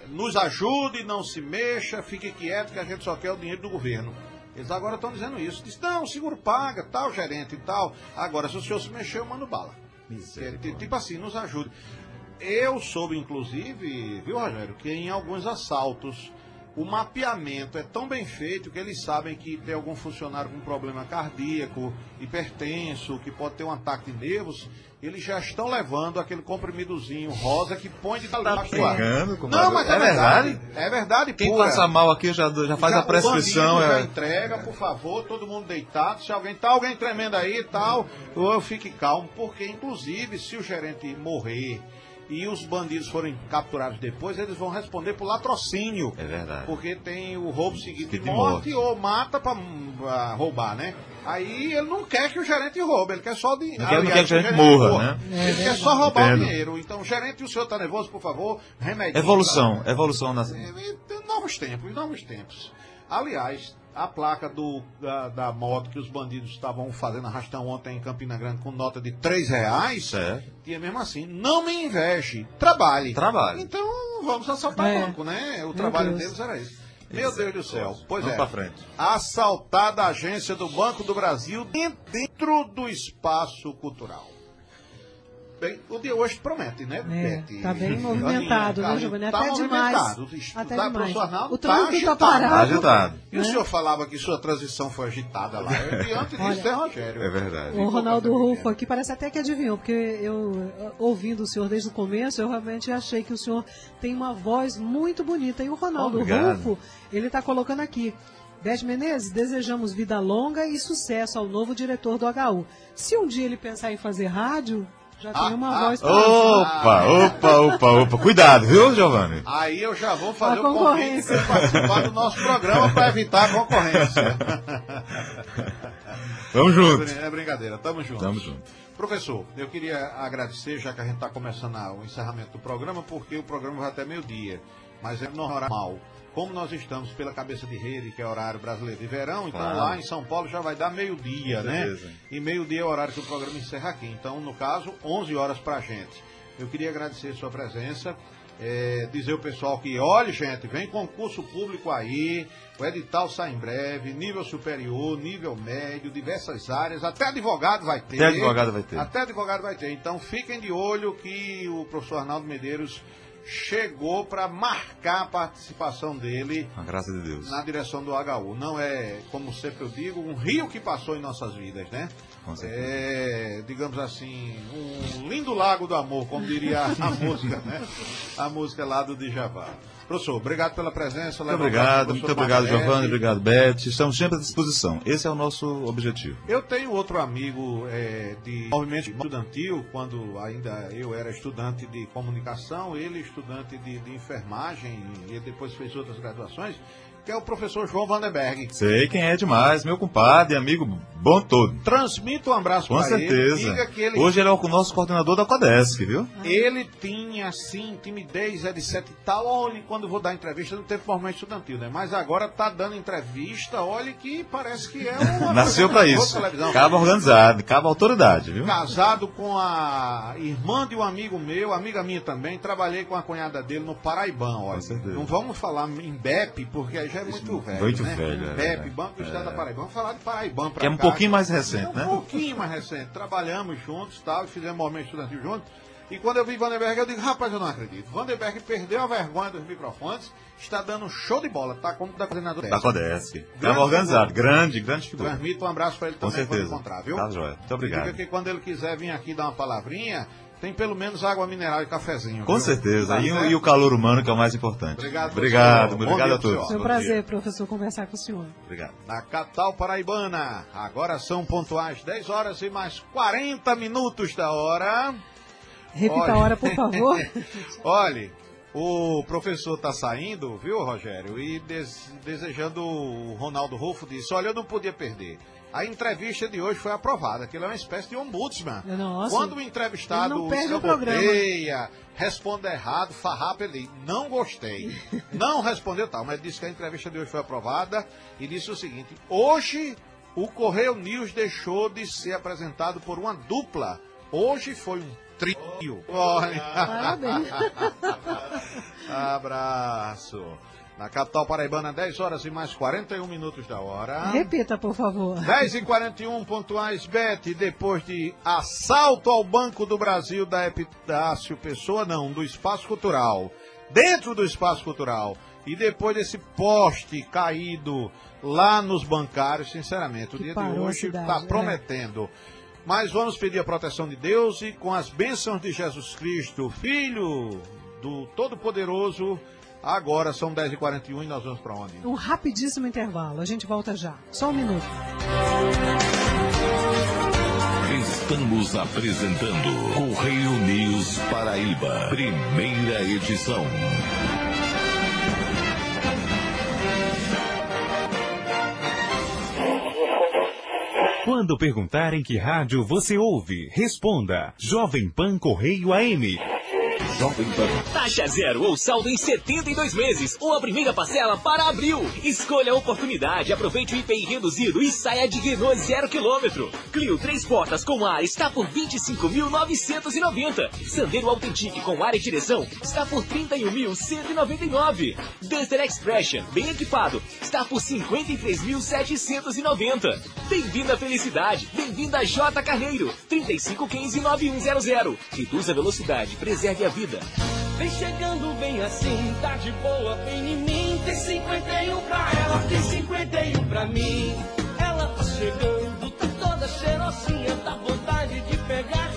nos ajude, não se mexa, fique quieto, que a gente só quer o dinheiro do governo. Eles agora estão dizendo isso. Diz, não, o seguro paga, tal, gerente e tal. Agora, se o senhor se mexer, eu mando bala. Tipo assim, nos ajude. Eu soube, inclusive, viu, Rogério, que em alguns assaltos o mapeamento é tão bem feito que eles sabem que tem algum funcionário com problema cardíaco, hipertenso, que pode ter um ataque de nervos, eles já estão levando aquele comprimidozinho rosa que põe de baixo. Não, mas é verdade. É verdade. Quem passa mal aqui já faz a prescrição. Já entrega, por favor, todo mundo deitado. Se alguém tremendo aí e tal, eu fique calmo, porque inclusive se o gerente morrer e os bandidos forem capturados depois, eles vão responder por latrocínio. É verdade. Porque tem o roubo seguido de de morte morte. ou mata pra roubar, né? Aí ele não quer que o gerente roube, ele quer só o dinheiro. Não quer que o gerente morra, né? Ele quer só roubar Entendo. o dinheiro. Então, gerente, o senhor está nervoso, por favor, remédio. Evolução nas... Novos tempos. Aliás, a placa da moto que os bandidos estavam fazendo arrastão ontem em Campina Grande com nota de R$3, tinha mesmo assim, não me inveje, trabalhe. Então, vamos assaltar banco, né? O trabalho deles era isso. Meu Deus do céu. Pois Vamos é. pra frente. Assaltada a agência do Banco do Brasil dentro do espaço cultural. Bem, o dia hoje promete, né, Beth? Tá bem movimentado, né, Giovanni? Tá Até demais. Até demais. Professor Arnaldo O trânsito tá agitado. parado. E o senhor falava que sua transição foi agitada lá. Eu vi antes disso, é Rogério. É verdade. O Ronaldo Rufo aqui parece até que adivinhou, porque eu, ouvindo o senhor desde o começo, eu realmente achei que o senhor tem uma voz muito bonita. E o Ronaldo Rufo, ele está colocando aqui: Beth Menezes, desejamos vida longa e sucesso ao novo diretor do HU. Se um dia ele pensar em fazer rádio, já tem uma voz pra Opa. Cuidado, viu, Giovanni? Aí eu já vou fazer o convite para participar do nosso programa para evitar a concorrência. Tamo junto. É brincadeira, tamo junto. Tamo junto. Professor, eu queria agradecer, já que a gente está começando o encerramento do programa, porque o programa vai até meio-dia, mas é no horário mal. Como nós estamos pela cabeça de rede, que é horário brasileiro de verão, então lá em São Paulo já vai dar meio-dia, né? E meio-dia é o horário que o programa encerra aqui. Então, no caso, 11 horas pra gente. Eu queria agradecer a sua presença, dizer ao pessoal que, olha, gente, vem concurso público aí, o edital sai em breve, nível superior, nível médio, diversas áreas, até advogado vai ter. Até advogado vai ter. Então, fiquem de olho que o professor Arnaldo Medeiros chegou para marcar a participação dele, graças a Deus, na direção do HU. Não é, como sempre eu digo, um rio que passou em nossas vidas, né? Com certeza. É, digamos assim, um lindo lago do amor, como diria a música, né? A música lá do Djavá. Professor, obrigado pela presença. Muito obrigado, Giovanni, obrigado, Beth. Estamos sempre à disposição. Esse é o nosso objetivo. Eu tenho outro amigo de movimento estudantil, quando ainda eu era estudante de comunicação, ele estudante de enfermagem, e depois fez outras graduações, que é o professor João Vandenberg. Sei quem é demais, meu compadre, amigo bom todo. Transmito um abraço para ele. Com certeza. Diga que ele... Hoje ele é o nosso coordenador da Codesc, viu? Ele tinha, assim, timidez, etc e tal. Olha, quando vou dar entrevista, não teve movimento estudantil, né? Mas agora tá dando entrevista, olha que parece que é uma... Nasceu para isso. Cabo organizado, cabo autoridade, viu? Casado com a irmã de um amigo meu, amiga minha também, trabalhei com a cunhada dele no Paraibão, olha. Não vamos falar em BEP, porque aí já é muito velho, muito né? velho, BEP, Banco do Estado da Paraibã. Vamos falar de Paraibã pra cá. É um pouquinho mais recente, né? Um pouquinho mais recente. Trabalhamos juntos, tal, e fizemos movimento estudantil juntos. E quando eu vi Vandenberg, eu digo, rapaz, eu não acredito. Vandenberg perdeu a vergonha dos microfones, está dando um show de bola, tá como da coordenadora da Codesc. Estava organizado, grande figura. Transmito um abraço para ele também. Com certeza. Quando encontrar, viu? Tá, joia. Muito obrigado. Diga que quando ele quiser vir aqui dar uma palavrinha, tem pelo menos água mineral e cafezinho. Com certeza. Tá, e o calor humano, que é o mais importante. Obrigado a todos. Foi um prazer, professor, conversar com o senhor. Obrigado. Na capital paraibana, agora são pontuais 10 horas e mais 40 minutos da hora. Repita a hora, por favor. Olha, o professor está saindo, viu, Rogério? E desejando, o Ronaldo Rufo disse, olha, eu não podia perder. A entrevista de hoje foi aprovada, que ele é uma espécie de ombudsman. Nossa, quando o entrevistado saboteia, responde errado, farrapa, ele não gostei. Não respondeu tal, mas disse que a entrevista de hoje foi aprovada e disse o seguinte, hoje o Correio News deixou de ser apresentado por uma dupla. Hoje foi um trio. Olha. Parabéns. Abraço. Na capital paraibana, 10 horas e mais 41 minutos da hora. Repita, por favor. 10h41, pontuais, Beth, depois de assalto ao Banco do Brasil da Epitácio Pessoa, não, do Espaço Cultural. Dentro do Espaço Cultural. E depois desse poste caído lá nos bancários, sinceramente, o dia de hoje está prometendo. Mas vamos pedir a proteção de Deus e com as bênçãos de Jesus Cristo, Filho do Todo-Poderoso. Agora são 10h41 e nós vamos para onde? Um rapidíssimo intervalo, a gente volta já. Só um minuto. Estamos apresentando Correio News Paraíba, primeira edição. Quando perguntarem que rádio você ouve, responda Jovem Pan Correio AM. Jovem Pan. Taxa zero ou saldo em 72 meses. Ou a primeira parcela para abril. Escolha a oportunidade, aproveite o IPI reduzido e saia de Renault 0 km. Clio 3 portas com ar está por 25.990. Sandero Authentic com ar e direção está por 31.199. Duster Expression, bem equipado, está por 53.790. Bem-vindo à felicidade. Bem-vindo a J Carneiro. 3515-9100. Reduz a velocidade, preserve a vida. Vem chegando bem assim, tá de boa, vem em mim. Tem 51 pra ela, tem 51 pra mim. Ela tá chegando, tá toda cheirosinha, dá vontade de pegar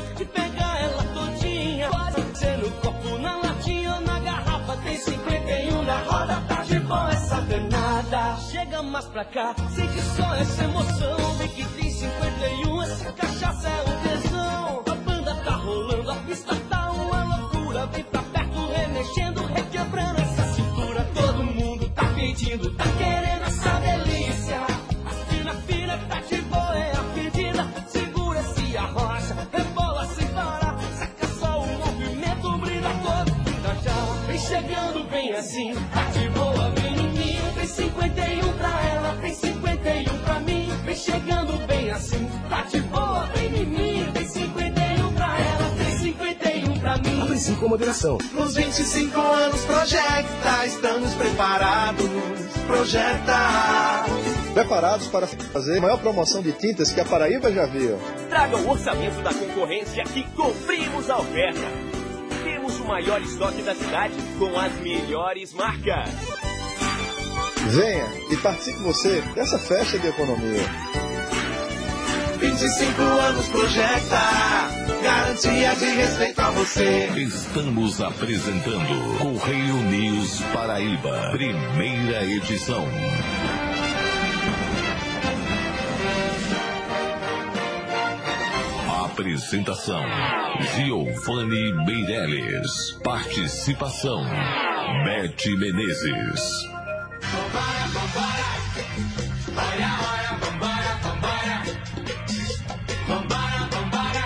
ela todinha. Pode ser no copo, na latinha ou na garrafa. Tem 51 na roda, tá de boa essa danada. Chega mais pra cá, sente só essa emoção. Vem que tem 51, essa cachaça é um tesão. A banda tá rolando, a pista tá uma loucura. Vem pra perto, remexendo, requebrando essa cintura. Todo mundo tá pedindo, tá querendo essa delícia. A fina tá de boa, é a pedida. Segura-se a rocha, rebola sem parar. Saca só o movimento, brilha todo mundo já. Vem chegando bem assim, tá de boa, vem em mim. Tem 51 pra ela, tem 51 pra mim. Vem chegando bem assim, tá de boa, vem em mim. Tem 51 pra ela, tem 51 pra mim. Aprecie com moderação. Nos 25 anos projeta, estamos preparados, projeta. Preparados para fazer a maior promoção de tintas que a Paraíba já viu. Traga o orçamento da concorrência que cumprimos a oferta. Temos o maior estoque da cidade com as melhores marcas. Venha e participe você dessa festa de economia. 25 anos projeta, garantia de respeito a você. Estamos apresentando Correio News Paraíba, primeira edição. Apresentação: Giovanni Meirelles. Participação: Beth Menezes. Vambora, vambora. Olha, olha, vambora, vambora. Vambora, vambora.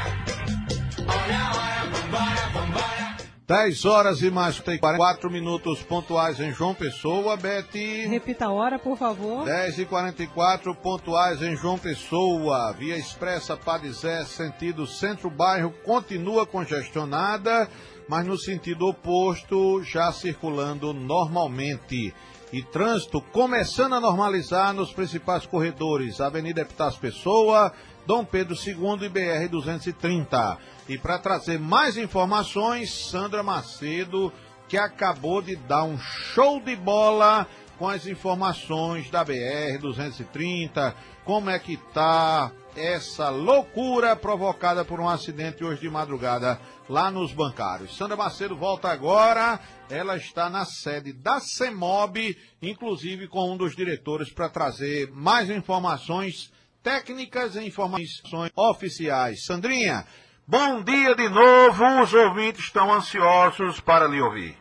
Olha, olha, vambora, vambora. 10 horas e mais 4 minutos pontuais em João Pessoa, Beth. Repita a hora, por favor. 10h44 pontuais em João Pessoa. Via Expressa Padizé, sentido centro-bairro, continua congestionada, mas no sentido oposto, já circulando normalmente. E trânsito começando a normalizar nos principais corredores, Avenida Epitácio Pessoa, Dom Pedro II e BR-230. E para trazer mais informações, Sandra Macedo, que acabou de dar um show de bola com as informações da BR-230, como é que tá essa loucura provocada por um acidente hoje de madrugada lá nos bancários. Sandra Macedo volta agora, ela está na sede da CEMOB, inclusive com um dos diretores para trazer mais informações técnicas e informações oficiais. Sandrinha, bom dia de novo, os ouvintes estão ansiosos para lhe ouvir.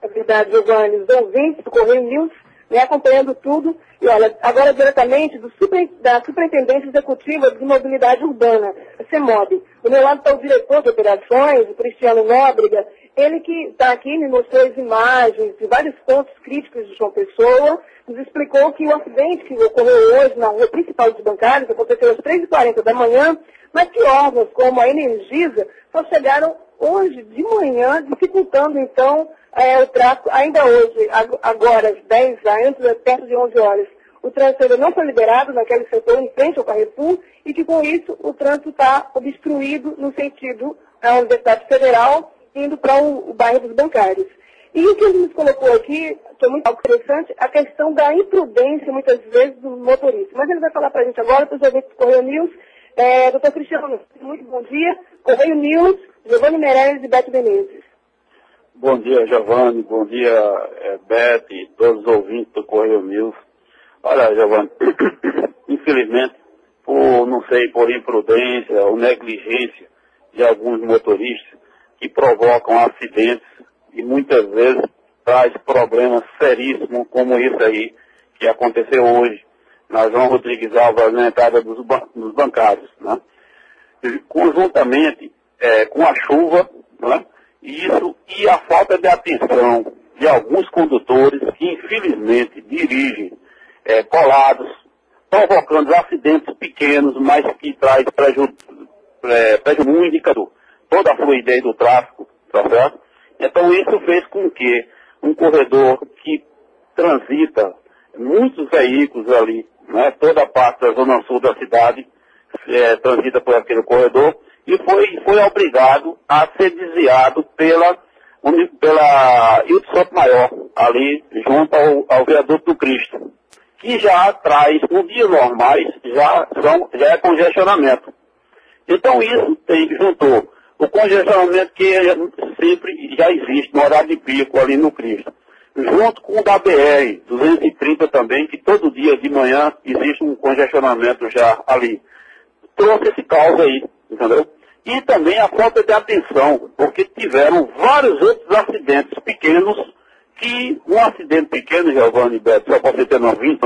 É verdade, Giovanni, os ouvintes do Correio News, acompanhando tudo. E olha, agora diretamente da Superintendência Executiva de Mobilidade Urbana, a CEMOB. Do meu lado está o diretor de operações, o Cristiano Nóbrega, ele que está aqui, me mostrou as imagens de vários pontos críticos de João Pessoa, nos explicou que o acidente que ocorreu hoje na rua principal dos bancários aconteceu às 3h40 da manhã, mas que órgãos como a Energisa só chegaram hoje de manhã, dificultando então o tráfego, ainda hoje, agora às 10, perto de 11 horas, o trânsito ainda não foi liberado naquele setor em frente ao Carrefour e que com isso o trânsito está obstruído no sentido da Universidade Federal, indo para o bairro dos bancários. E o que ele nos colocou aqui, que é muito interessante, a questão da imprudência, muitas vezes, do motorista. Mas ele vai falar para a gente agora, para os ouvintes do Correio News. Doutor Cristiano, muito bom dia. Correio News, Giovanni Meirelles e Beth Menezes. Bom dia, Giovanni. Bom dia, Beth e todos os ouvintes do Correio News. Olha, Giovanni, infelizmente, por, não sei, por imprudência ou negligência de alguns motoristas que provocam acidentes e muitas vezes traz problemas seríssimos como isso aí que aconteceu hoje na João Rodrigues Alves, na entrada dos bancários, né? Conjuntamente com a chuva, né? Isso e a falta de atenção de alguns condutores que infelizmente dirigem colados, provocando acidentes pequenos, mas que traz prejuízo no indicador, toda a fluidez do tráfego, tá certo? Então isso fez com que um corredor que transita muitos veículos ali, né, toda a parte da zona sul da cidade transita por aquele corredor e foi obrigado a ser desviado pela Hilton Santo Maior, ali junto ao viaduto do Cristo, que já traz, nos dias normais, já é congestionamento. Então isso juntou o congestionamento que sempre já existe no horário de pico ali no Cristo, junto com o da BR-230 também, que todo dia de manhã existe um congestionamento já ali. Trouxe esse caos aí, entendeu? E também a falta de atenção, porque tiveram vários outros acidentes pequenos, que um acidente pequeno, Giovanni e Beto, só para você ter novinho,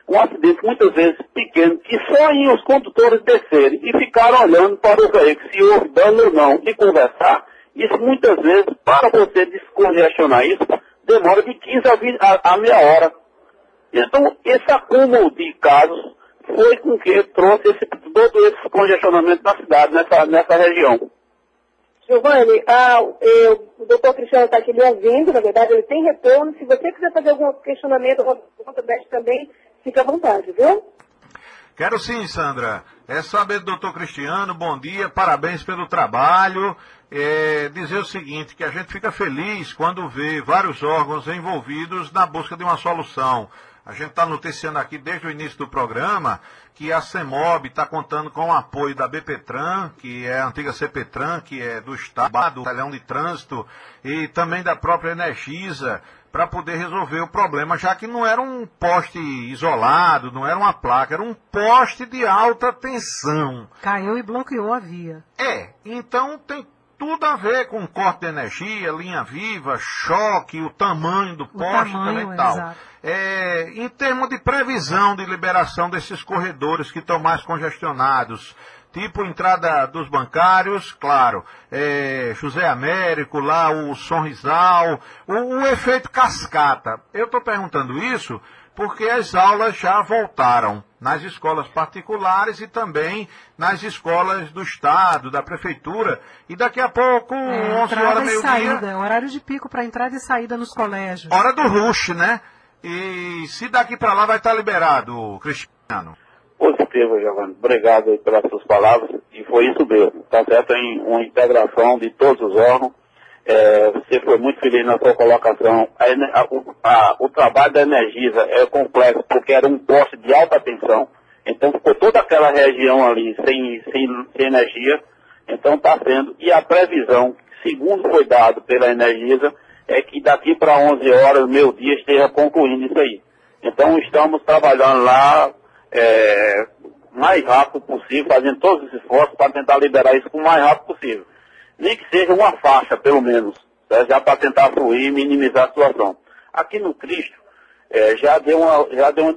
um acidente muitas vezes pequeno, que só iam os condutores descerem e ficaram olhando para o veículo, se houve dano ou não, e conversar. Isso muitas vezes, para você descongestionar isso, demora de 15 a meia hora. Então, esse acúmulo de casos foi com que trouxe todo esse congestionamento na cidade, nessa região. Giovanni, o doutor Cristiano está aqui me ouvindo, na verdade ele tem retorno. Se você quiser fazer algum questionamento, alguma pergunta, Beth, também, fica à vontade, viu? Quero sim, Sandra. É saber do doutor Cristiano, bom dia, parabéns pelo trabalho. Dizer o seguinte, que a gente fica feliz quando vê vários órgãos envolvidos na busca de uma solução. A gente está noticiando aqui desde o início do programa que a CEMOB está contando com o apoio da BPTran, que é a antiga CPTran, que é do Estado, do Batalhão de Trânsito, e também da própria Energisa, para poder resolver o problema, já que não era um poste isolado, não era uma placa, era um poste de alta tensão. Caiu e bloqueou a via. Então tem tudo a ver com corte de energia, linha viva, choque, o tamanho do poste também e tal. Em termos de previsão de liberação desses corredores que estão mais congestionados, tipo entrada dos bancários, claro, José Américo, lá o Sonrisal, o efeito cascata. Eu estou perguntando isso porque as aulas já voltaram nas escolas particulares e também nas escolas do Estado, da Prefeitura, e daqui a pouco, 11 horas, meio-dia... horário de pico para entrada e saída nos colégios. Hora do rush, né? E se daqui para lá vai estar liberado, Cristiano? Positivo, Giovanni. Obrigado aí pelas suas palavras. E foi isso mesmo. Está certo em uma integração de todos os órgãos. Você foi muito feliz na sua colocação. O trabalho da Energisa é complexo porque era um poste de alta tensão. Então ficou toda aquela região ali sem energia. Então está sendo. E a previsão, segundo foi dado pela Energisa, é que daqui para 11 horas, meio-dia, esteja concluindo isso aí. Então estamos trabalhando lá mais rápido possível, fazendo todos os esforços para tentar liberar isso o mais rápido possível. Nem que seja uma faixa, pelo menos, já para tentar fluir e minimizar a situação. Aqui no Cristo,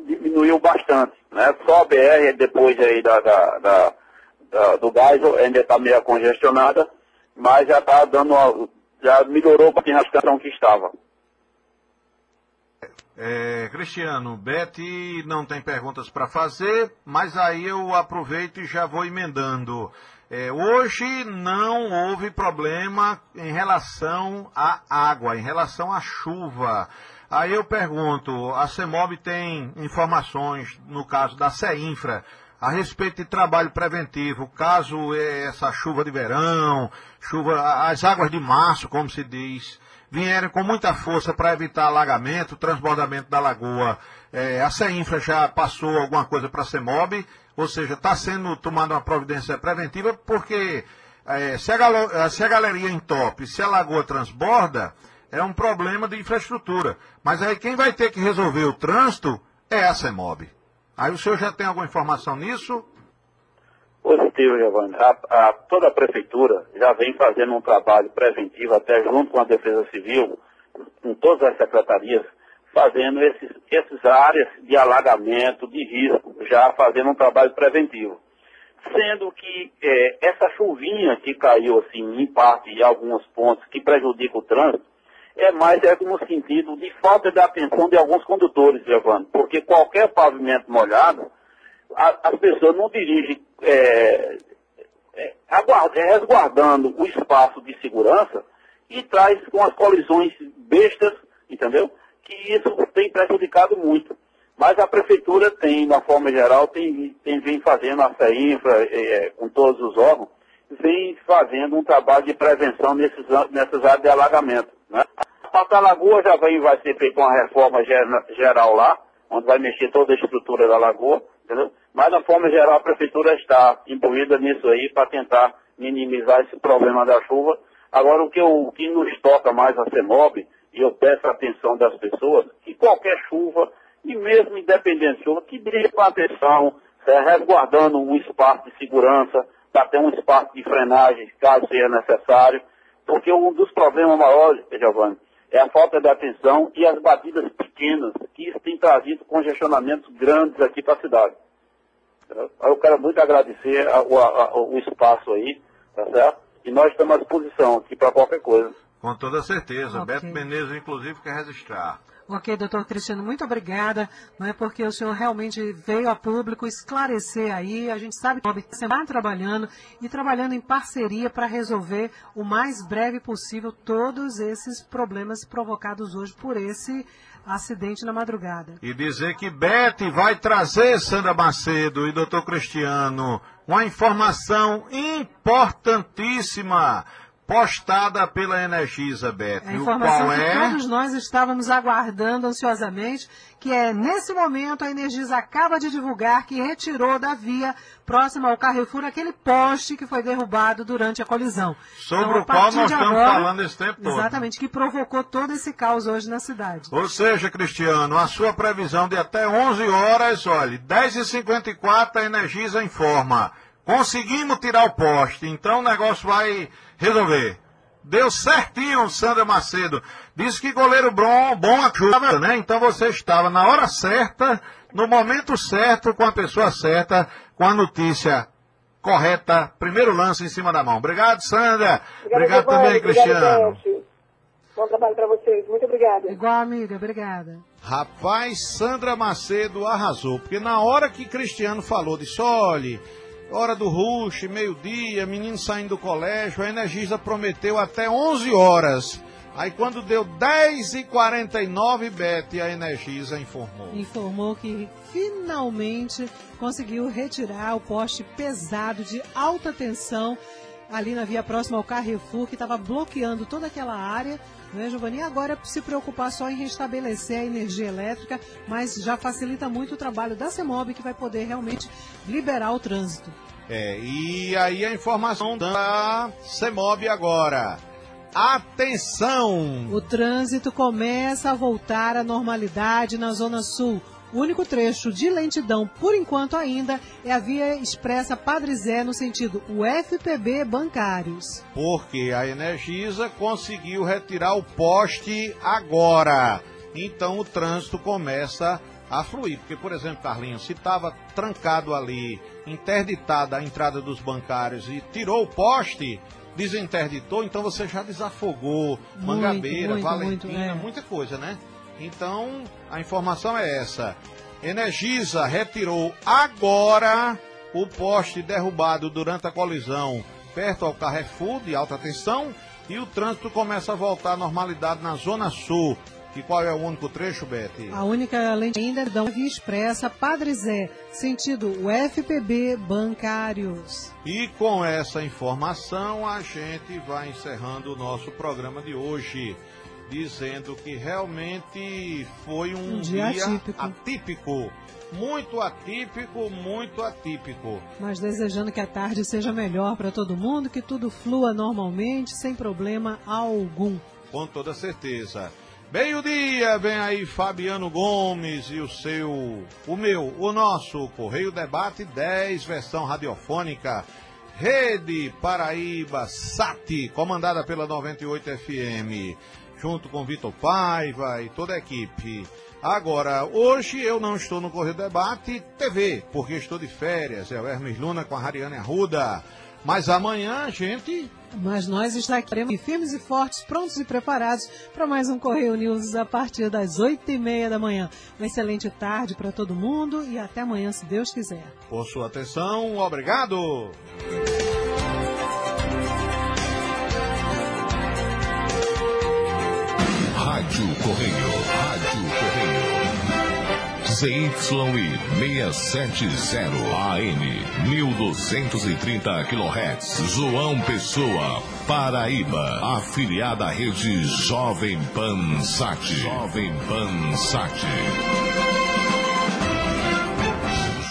diminuiu bastante, né? Só a BR, depois aí do Geisel, ainda está meio congestionada, mas já está já melhorou a situação que estava. Cristiano, Beth não tem perguntas para fazer, mas aí eu aproveito e já vou emendando. Hoje não houve problema em relação à água, em relação à chuva. Aí eu pergunto, a CEMOB tem informações, no caso da CEINFRA, a respeito de trabalho preventivo, caso essa chuva de verão, as águas de março, como se diz, vierem com muita força para evitar alagamento, transbordamento da lagoa. A CEINFRA já passou alguma coisa para a CEMOB, ou seja, está sendo tomada uma providência preventiva, porque se a galeria entope, se a lagoa transborda, é um problema de infraestrutura. Mas aí quem vai ter que resolver o trânsito é a CEMOB. Aí o senhor já tem alguma informação nisso? Positivo, Giovanni. Toda a prefeitura já vem fazendo um trabalho preventivo, até junto com a Defesa Civil, com todas as secretarias, fazendo essas áreas de alagamento, de risco, já fazendo um trabalho preventivo. Sendo que essa chuvinha que caiu, assim, em parte, em alguns pontos, que prejudica o trânsito, mais no sentido de falta de atenção de alguns condutores, Giovanni, porque qualquer pavimento molhado, as pessoas não dirigem resguardando o espaço de segurança e traz com as colisões bestas, entendeu? Que isso tem prejudicado muito. Mas a prefeitura tem, de uma forma geral, vem fazendo, a FEINFRA, com todos os órgãos, vem fazendo um trabalho de prevenção nessas áreas de alagamento, né? A lagoa vai ser feita uma reforma geral lá, onde vai mexer toda a estrutura da lagoa, entendeu? Mas, de forma geral, a prefeitura está imbuída nisso aí para tentar minimizar esse problema da chuva. Agora, o que nos toca mais a CEMOB, e eu peço a atenção das pessoas, que qualquer chuva, e mesmo independente de chuva, que dirija com atenção, resguardando um espaço de segurança, para ter um espaço de frenagem, caso seja necessário, porque um dos problemas maiores, Giovanni, é a falta de atenção e as batidas pequenas, que isso tem trazido congestionamentos grandes aqui para a cidade. Eu quero muito agradecer o espaço aí, tá certo? E nós estamos à disposição aqui para qualquer coisa. Com toda certeza. Okay. Beto Menezes, inclusive, quer registrar. Ok, doutor Cristiano, muito obrigada, não é porque o senhor realmente veio a público esclarecer aí, a gente sabe que você vai trabalhando em parceria para resolver o mais breve possível todos esses problemas provocados hoje por esse acidente na madrugada. E dizer que Bete vai trazer, Sandra Macedo e doutor Cristiano, uma informação importantíssima, postada pela Energisa, Bete. A informação que todos nós estávamos aguardando ansiosamente, que nesse momento, a Energisa acaba de divulgar que retirou da via próxima ao Carrefour aquele poste que foi derrubado durante a colisão. Sobre o qual nós estamos falando esse tempo todo. Exatamente, que provocou todo esse caos hoje na cidade. Ou seja, Cristiano, a sua previsão de até 11 horas, olha, 10h54 a Energisa informa. Conseguimos tirar o poste, então o negócio vai resolver. Deu certinho, Sandra Macedo. Disse que goleiro bom ajuda, né? Então você estava na hora certa, no momento certo, com a pessoa certa, com a notícia correta, primeiro lance em cima da mão. Obrigado, Sandra. Obrigado também, Cristiano. Bom trabalho para vocês. Muito obrigada. Igual, amiga. Obrigada. Rapaz, Sandra Macedo arrasou, porque na hora que Cristiano falou, disse, olha, hora do rush, meio-dia, menino saindo do colégio, a Energisa prometeu até 11 horas. Aí quando deu 10h49, Bete, a Energisa informou. Informou que finalmente conseguiu retirar o poste pesado de alta tensão ali na via próxima ao Carrefour, que estava bloqueando toda aquela área, né, Giovanni? E agora se preocupar só em restabelecer a energia elétrica, mas já facilita muito o trabalho da CEMOB, que vai poder realmente liberar o trânsito. E aí a informação da CEMOB agora. Atenção! O trânsito começa a voltar à normalidade na Zona Sul. O único trecho de lentidão, por enquanto ainda, é a via expressa Padre Zé, no sentido UFPB Bancários. Porque a Energisa conseguiu retirar o poste agora. Então o trânsito começa a fluir. Porque, por exemplo, Carlinhos, se estava trancado ali, interditada a entrada dos bancários e tirou o poste, desinterditou, então você já desafogou Mangabeira, Valentina, muita coisa, né? Então, a informação é essa. Energisa retirou agora o poste derrubado durante a colisão perto ao Carrefour de alta tensão e o trânsito começa a voltar à normalidade na Zona Sul. E qual é o único trecho, Bete? A única lente ainda é da via expressa Padre Zé, sentido UFPB Bancários. E com essa informação a gente vai encerrando o nosso programa de hoje, dizendo que realmente foi um dia atípico. Muito atípico, muito atípico. Mas desejando que a tarde seja melhor para todo mundo, que tudo flua normalmente, sem problema algum. Com toda certeza. Meio-dia, vem aí Fabiano Gomes e o nosso Correio Debate 10, versão radiofônica, Rede Paraíba Sat, comandada pela 98 FM, junto com Vitor Paiva e toda a equipe. Agora, hoje eu não estou no Correio Debate TV, porque estou de férias, é o Hermes Luna com a Rariane Arruda. Mas amanhã, gente... Mas nós estaremos firmes e fortes, prontos e preparados para mais um Correio News a partir das 8h30 da manhã. Uma excelente tarde para todo mundo e até amanhã, se Deus quiser. Por sua atenção, obrigado! Rádio Correio. ZYI 670 AM, 1230 kHz, João Pessoa, Paraíba, afiliada à rede Jovem Pan Sat. Jovem Pan Sat.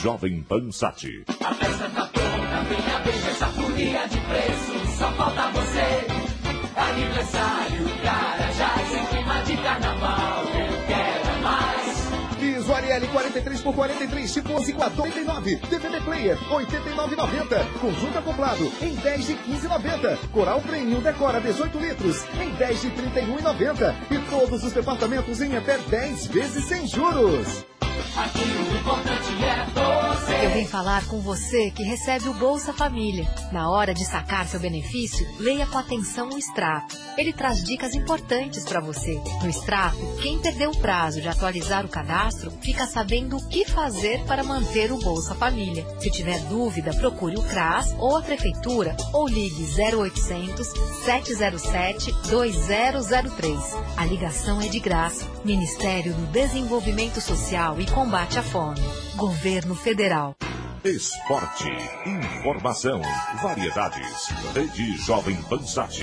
Jovem Pan Sat. A festa tá pronta, venha ver essa folia de preço, só falta você. Aniversário, Carajás, em clima de carnaval, eu quero mais. Piso Ariel 43 por 43, tipo 11,49. DVD Player 89,90. Conjunto acoplado em 10 de 15,90. Coral Premium Decora 18 litros em 10 de 31,90. E todos os departamentos em até 10 vezes sem juros. Aqui o importante é você. Eu vim falar com você que recebe o Bolsa Família. Na hora de sacar seu benefício, leia com atenção o extrato. Ele traz dicas importantes para você. No extrato, quem perdeu o prazo de atualizar o cadastro fica sabendo o que fazer para manter o Bolsa Família. Se tiver dúvida, procure o CRAS ou a Prefeitura ou ligue 0800 707 2003. A ligação é de graça. Ministério do Desenvolvimento Social e Combate à Fome. Governo Federal. Esporte, informação, variedades. Rede Jovem Pan Sat.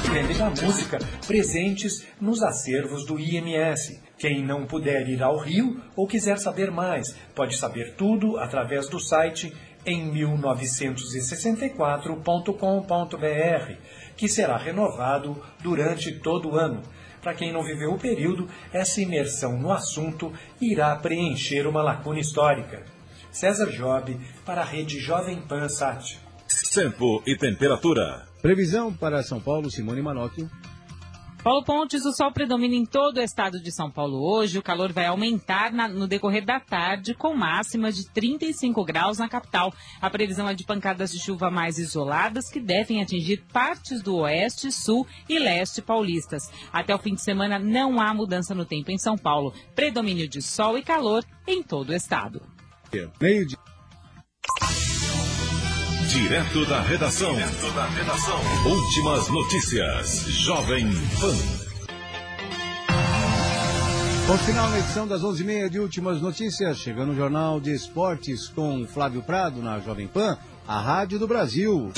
Prêmio da Música, presentes nos acervos do IMS. Quem não puder ir ao Rio ou quiser saber mais, pode saber tudo através do site em 1964.com.br, que será renovado durante todo o ano. Para quem não viveu o período, essa imersão no assunto irá preencher uma lacuna histórica. César Job, para a Rede Jovem Pan Sat. Tempo e temperatura. Previsão para São Paulo, Simone Manocchio. Paulo Pontes, o sol predomina em todo o estado de São Paulo hoje. O calor vai aumentar no decorrer da tarde, com máxima de 35 graus na capital. A previsão é de pancadas de chuva mais isoladas, que devem atingir partes do oeste, sul e leste paulistas. Até o fim de semana não há mudança no tempo em São Paulo. Predomínio de sol e calor em todo o estado. Meio-dia. Direto da redação. Últimas notícias. Jovem Pan. Bom, final na edição das 11h30 de Últimas Notícias. Chegando o Jornal de Esportes com Flávio Prado na Jovem Pan, a Rádio do Brasil.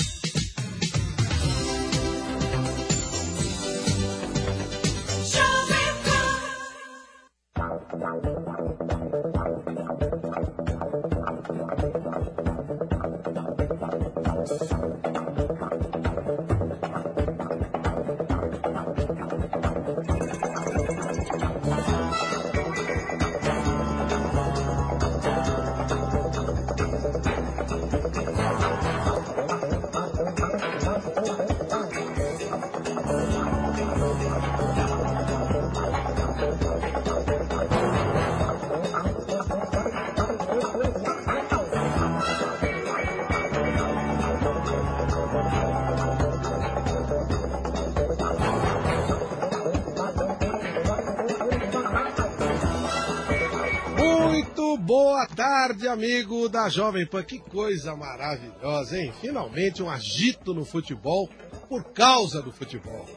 Boa tarde, amigo da Jovem Pan. Que coisa maravilhosa, hein? Finalmente um agito no futebol por causa do futebol.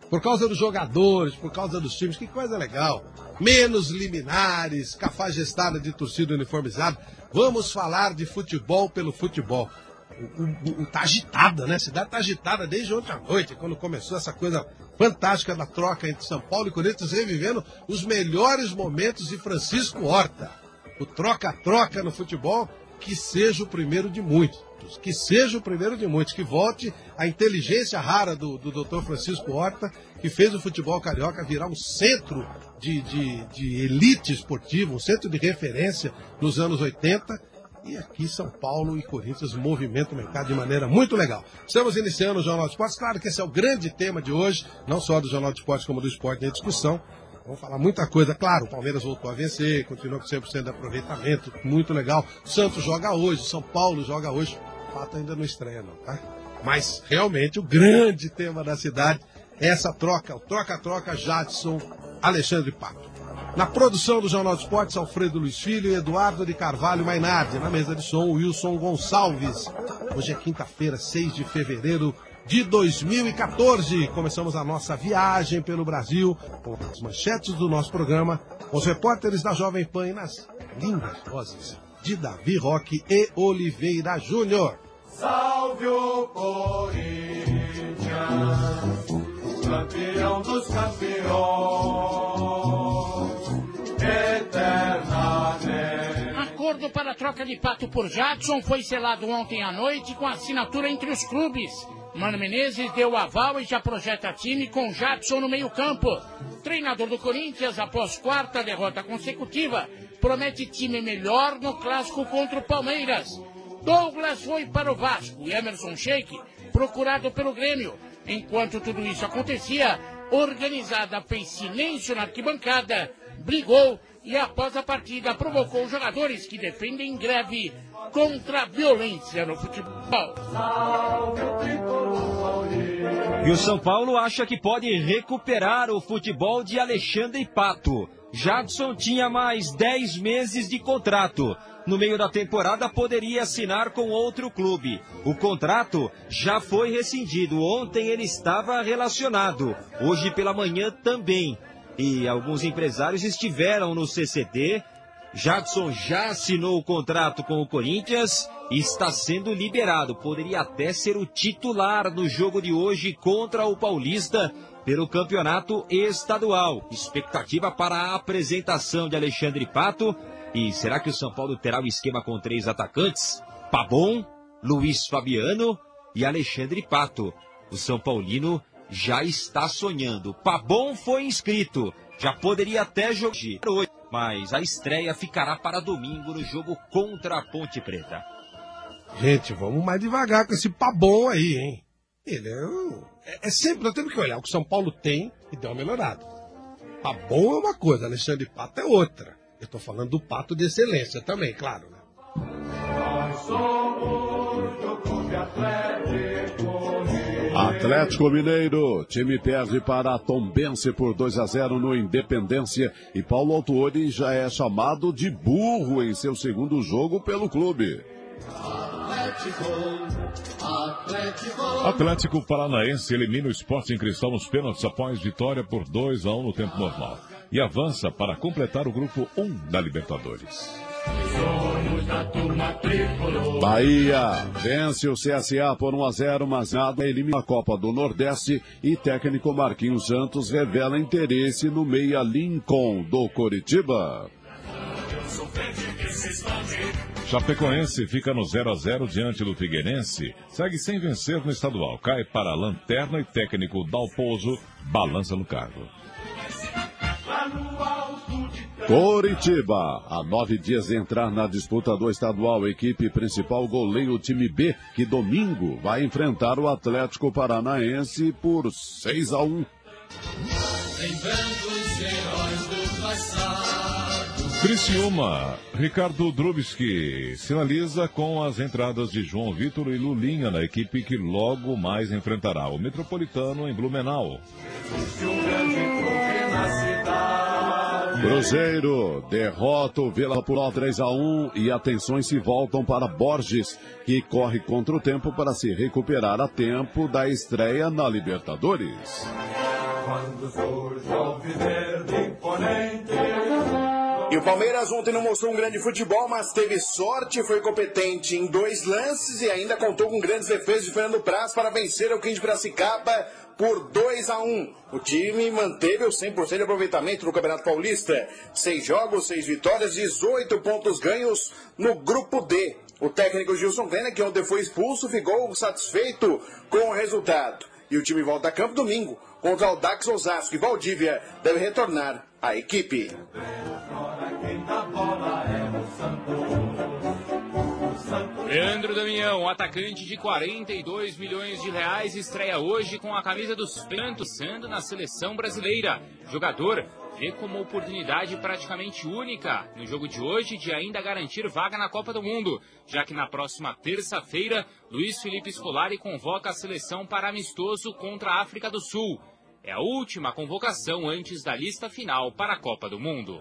Por causa dos jogadores, por causa dos times. Que coisa legal. Menos liminares, cafajestada de torcida uniformizada. Vamos falar de futebol pelo futebol. Tá agitada, né? A cidade tá agitada desde ontem à noite, quando começou essa coisa fantástica da troca entre São Paulo e Corinthians, revivendo os melhores momentos de Francisco Horta. O troca-troca no futebol, que seja o primeiro de muitos. muitos, que seja o primeiro de muitos, que volte a inteligência rara do Dr. Francisco Horta, que fez o futebol carioca virar um centro de elite esportiva, um centro de referência nos anos 80. E aqui São Paulo e Corinthians movimentam o mercado de maneira muito legal. Estamos iniciando o Jornal de Esportes. Claro que esse é o grande tema de hoje, não só do Jornal de Esportes como do esporte em discussão. Vamos falar muita coisa. Claro, o Palmeiras voltou a vencer, continua com 100% de aproveitamento, muito legal. Santos joga hoje, São Paulo joga hoje. O fato ainda não estreia não, tá? Mas realmente o grande tema da cidade é essa troca, o troca-troca Jadson, Alexandre Pato. Na produção do Jornal de Esportes, Alfredo Luiz Filho e Eduardo de Carvalho Mainardi. Na mesa de som, Wilson Gonçalves. Hoje é quinta-feira, 6 de fevereiro de 2014. Começamos a nossa viagem pelo Brasil com as manchetes do nosso programa, com os repórteres da Jovem Pan e nas lindas vozes de Davi Roque e Oliveira Júnior. Salve o Corinthians, campeão dos campeões. Acordo para a troca de Pato por Jadson foi selado ontem à noite com assinatura entre os clubes. Mano Menezes deu aval e já projeta time com Jadson no meio-campo. Treinador do Corinthians, após quarta derrota consecutiva, promete time melhor no clássico contra o Palmeiras. Douglas foi para o Vasco e Emerson Sheik procurado pelo Grêmio. Enquanto tudo isso acontecia, Organizada fez silêncio na arquibancada, brigou e após a partida provocou jogadores que defendem greve contra a violência no futebol. E o São Paulo acha que pode recuperar o futebol de Alexandre Pato. Jadson tinha mais 10 meses de contrato. No meio da temporada poderia assinar com outro clube. O contrato já foi rescindido. Ontem ele estava relacionado. Hoje pela manhã também. E alguns empresários estiveram no CCD. Jadson já assinou o contrato com o Corinthians e está sendo liberado. Poderia até ser o titular no jogo de hoje contra o Paulista pelo campeonato estadual. Expectativa para a apresentação de Alexandre Pato. E será que o São Paulo terá o esquema com 3 atacantes? Pabon, Luiz Fabiano e Alexandre Pato. O São Paulino já está sonhando. Pabon foi inscrito. Já poderia até jogar hoje. Mas a estreia ficará para domingo no jogo contra a Ponte Preta. Gente, vamos mais devagar com esse Pabon aí, hein? Ele é sempre, nós temos que olhar o que o São Paulo tem e deu uma melhorada. Pabon é uma coisa, Alexandre Pato é outra. Eu estou falando do Pato de excelência também, claro, né? Nós somos do Clube Atlético Mineiro, time perde para Tombense por 2-0 no Independência e Paulo Autuori já é chamado de burro em seu segundo jogo pelo clube. Atlético Paranaense elimina o Sporting Cristal nos pênaltis após vitória por 2-1 no tempo normal e avança para completar o grupo 1 da Libertadores. Bahia vence o CSA por 1-0, mas nada elimina a Copa do Nordeste e técnico Marquinhos Santos revela interesse no meia Lincoln do Coritiba. Chapecoense fica no 0-0 diante do Figueirense, segue sem vencer no estadual, cai para a lanterna e técnico Dalpozo balança no cargo. Coritiba, há 9 dias de entrar na disputa do estadual, equipe principal goleia o time B, que domingo vai enfrentar o Atlético Paranaense por 6-1. Criciúma, Ricardo Drubski sinaliza com as entradas de João Vitor e Lulinha na equipe que logo mais enfrentará o Metropolitano em Blumenau. Cruzeiro derrota o Vila por 3-1 e atenções se voltam para Borges, que corre contra o tempo para se recuperar a tempo da estreia na Libertadores. E o Palmeiras ontem não mostrou um grande futebol, mas teve sorte, foi competente em 2 lances e ainda contou com grandes defesas de Fernando Praz para vencer o 15 de Piracicaba por 2-1. O time manteve o 100% de aproveitamento no Campeonato Paulista. 6 jogos, 6 vitórias, 18 pontos ganhos no Grupo D. O técnico Gilson Vena, que ontem foi expulso, ficou satisfeito com o resultado. E o time volta a campo domingo contra o Dax Osasco, e Valdívia deve retornar à equipe. Leandro Damião, atacante de 42 milhões de reais, estreia hoje com a camisa dos Santos, sendo na seleção brasileira. Jogador vê como oportunidade praticamente única no jogo de hoje de ainda garantir vaga na Copa do Mundo, já que na próxima terça-feira, Luiz Felipe Scolari convoca a seleção para amistoso contra a África do Sul. É a última convocação antes da lista final para a Copa do Mundo.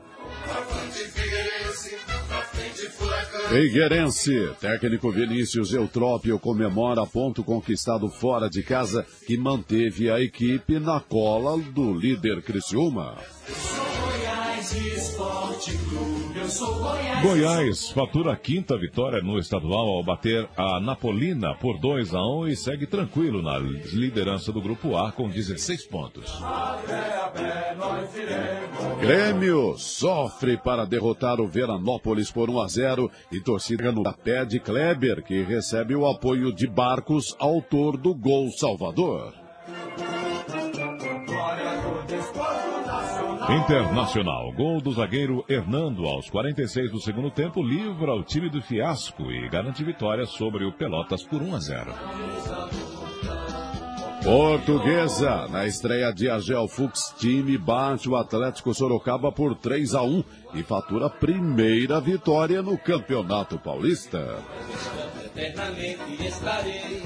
Figueirense, técnico Vinícius Eutrópio comemora ponto conquistado fora de casa que manteve a equipe na cola do líder Criciúma. Goiás fatura a quinta vitória no estadual ao bater a Napolina por 2-1 e segue tranquilo na liderança do Grupo A com 16 pontos. Grêmio sofre para derrotar o Veranópolis por 1-0 e torcida no pé de Kleber, que recebe o apoio de Barcos, autor do gol salvador. Internacional, gol do zagueiro Hernando aos 46 do segundo tempo, livra o time do fiasco e garante vitória sobre o Pelotas por 1-0. Portuguesa, na estreia de Agel Fux, time bate o Atlético Sorocaba por 3-1 e fatura a primeira vitória no Campeonato Paulista.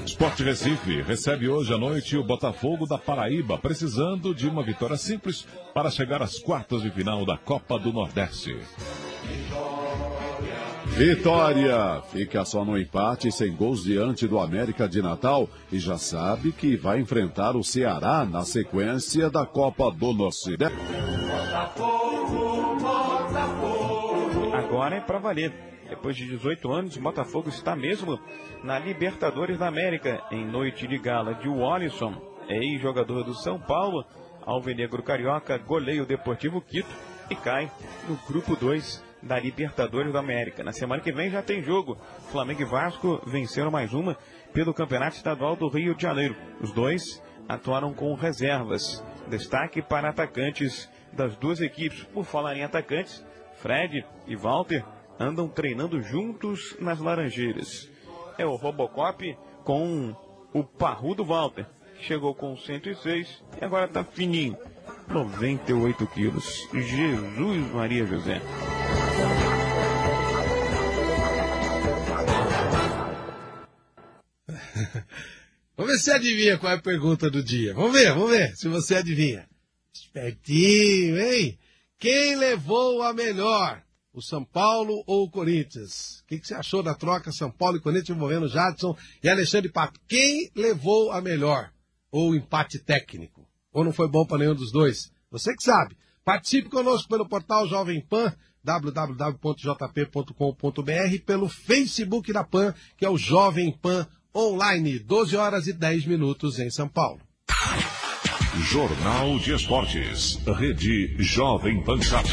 Sport Recife recebe hoje à noite o Botafogo da Paraíba, precisando de uma vitória simples para chegar às quartas de final da Copa do Nordeste. Vitória fica só no empate, sem gols diante do América de Natal e já sabe que vai enfrentar o Ceará na sequência da Copa do Nordeste. Agora é para valer. Depois de 18 anos, o Botafogo está mesmo na Libertadores da América, em noite de gala de Wallison, ex-jogador do São Paulo, alvinegro carioca, goleia o Deportivo Quito e cai no grupo 2 da Libertadores da América. Na semana que vem já tem jogo. Flamengo e Vasco venceram mais uma pelo Campeonato Estadual do Rio de Janeiro. Os dois atuaram com reservas. Destaque para atacantes das duas equipes. Por falar em atacantes, Fred e Walter andam treinando juntos nas Laranjeiras. É o Robocop com o parrudo Walter, que chegou com 106 e agora tá fininho, 98 quilos. Jesus Maria José. Vamos ver se adivinha qual é a pergunta do dia. Vamos ver se você adivinha. Espertinho, hein? Quem levou a melhor? O São Paulo ou o Corinthians? O que você achou da troca São Paulo e Corinthians envolvendo Jadson e Alexandre Pato? Quem levou a melhor? Ou o empate técnico? Ou não foi bom para nenhum dos dois? Você que sabe. Participe conosco pelo portal Jovem Pan, www.jp.com.br, pelo Facebook da Pan, que é o Jovem Pan Online, 12 horas e 10 minutos em São Paulo. Jornal de Esportes, Rede Jovem Pan Sat.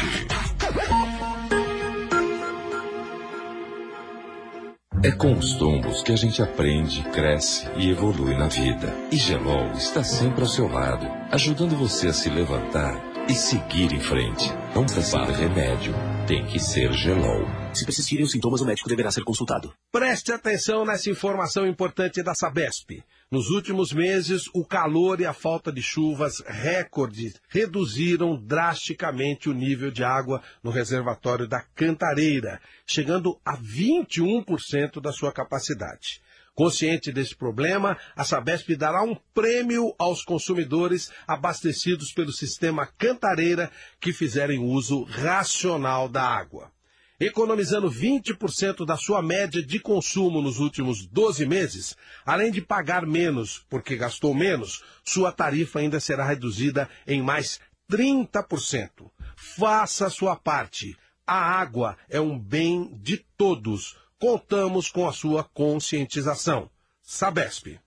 É com os tombos que a gente aprende, cresce e evolui na vida. E Gelol está sempre ao seu lado, ajudando você a se levantar e seguir em frente. Não precisa de remédio, tem que ser Gelol. Se persistirem os sintomas, o médico deverá ser consultado. Preste atenção nessa informação importante da Sabesp. Nos últimos meses, o calor e a falta de chuvas recordes reduziram drasticamente o nível de água no reservatório da Cantareira, chegando a 21% da sua capacidade. Consciente desse problema, a Sabesp dará um prêmio aos consumidores abastecidos pelo sistema Cantareira que fizerem uso racional da água. Economizando 20% da sua média de consumo nos últimos 12 meses, além de pagar menos porque gastou menos, sua tarifa ainda será reduzida em mais 30%. Faça a sua parte. A água é um bem de todos. Contamos com a sua conscientização. Sabesp.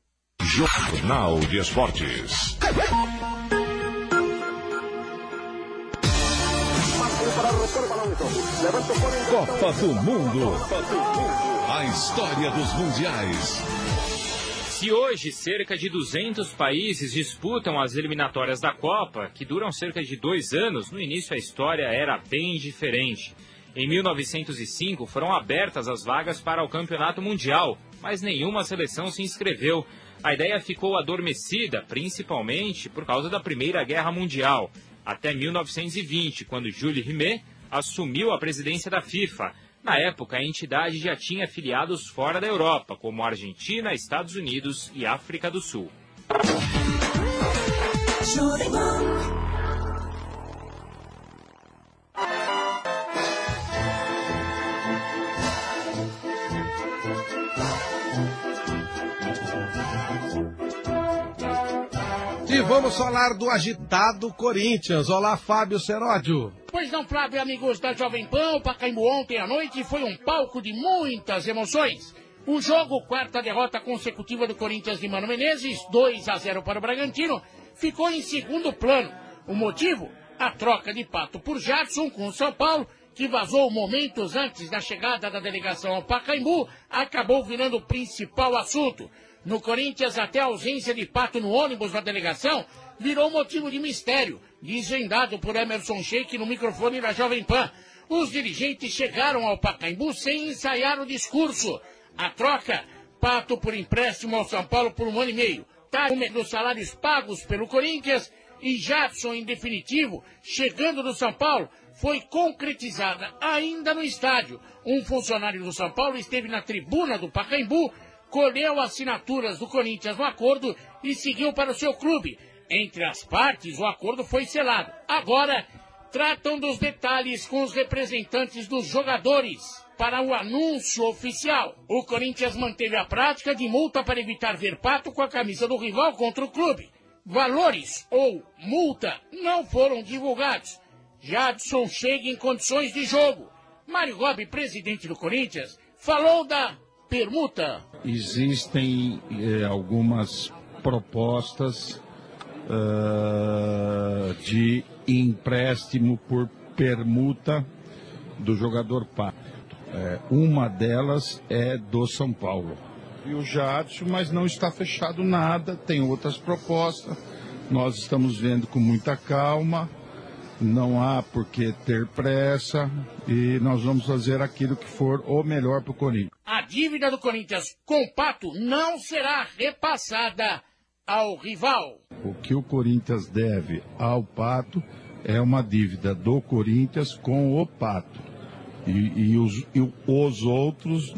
Jornal de Esportes. Copa do Mundo. As História dos Mundiais. Se hoje cerca de 200 países disputam as eliminatórias da Copa, que duram cerca de 2 anos, no início a história era bem diferente. Em 1905 foram abertas as vagas para o Campeonato Mundial, mas nenhuma seleção se inscreveu. A ideia ficou adormecida, principalmente por causa da Primeira Guerra Mundial, até 1920, quando Jules Rimet assumiu a presidência da FIFA. Na época, a entidade já tinha filiados fora da Europa, como Argentina, Estados Unidos e África do Sul. E vamos falar do agitado Corinthians. Olá, Fábio Seródio. Pois não, Flávio, amigos da Jovem Pan, o Pacaembu ontem à noite foi um palco de muitas emoções. O jogo, quarta derrota consecutiva do Corinthians de Mano Menezes, 2-0 para o Bragantino, ficou em segundo plano. O motivo? A troca de Pato por Jadson com o São Paulo, que vazou momentos antes da chegada da delegação ao Pacaembu, acabou virando o principal assunto. No Corinthians, até a ausência de Pato no ônibus da delegação virou motivo de mistério, desvendado por Emerson Sheik no microfone da Jovem Pan. Os dirigentes chegaram ao Pacaembu sem ensaiar o discurso. A troca, Pato por empréstimo ao São Paulo por 1 ano e meio, dos salários pagos pelo Corinthians e Jadson, em definitivo, chegando do São Paulo, foi concretizada ainda no estádio. Um funcionário do São Paulo esteve na tribuna do Pacaembu, colheu assinaturas do Corinthians no acordo e seguiu para o seu clube. Entre as partes, o acordo foi selado. Agora, tratam dos detalhes com os representantes dos jogadores para o anúncio oficial. O Corinthians manteve a prática de multa para evitar ver Pato com a camisa do rival contra o clube. Valores ou multa não foram divulgados. Jadson chega em condições de jogo. Mário Gobi, presidente do Corinthians, falou da permuta. Existem algumas propostas de empréstimo por permuta do jogador Pato. Uma delas é do São Paulo. E o Jadson, mas não está fechado nada, tem outras propostas. Nós estamos vendo com muita calma. Não há por que ter pressa e nós vamos fazer aquilo que for o melhor para o Corinthians. A dívida do Corinthians com o Pato não será repassada ao rival. O que o Corinthians deve ao Pato é uma dívida do Corinthians com o Pato. E os outros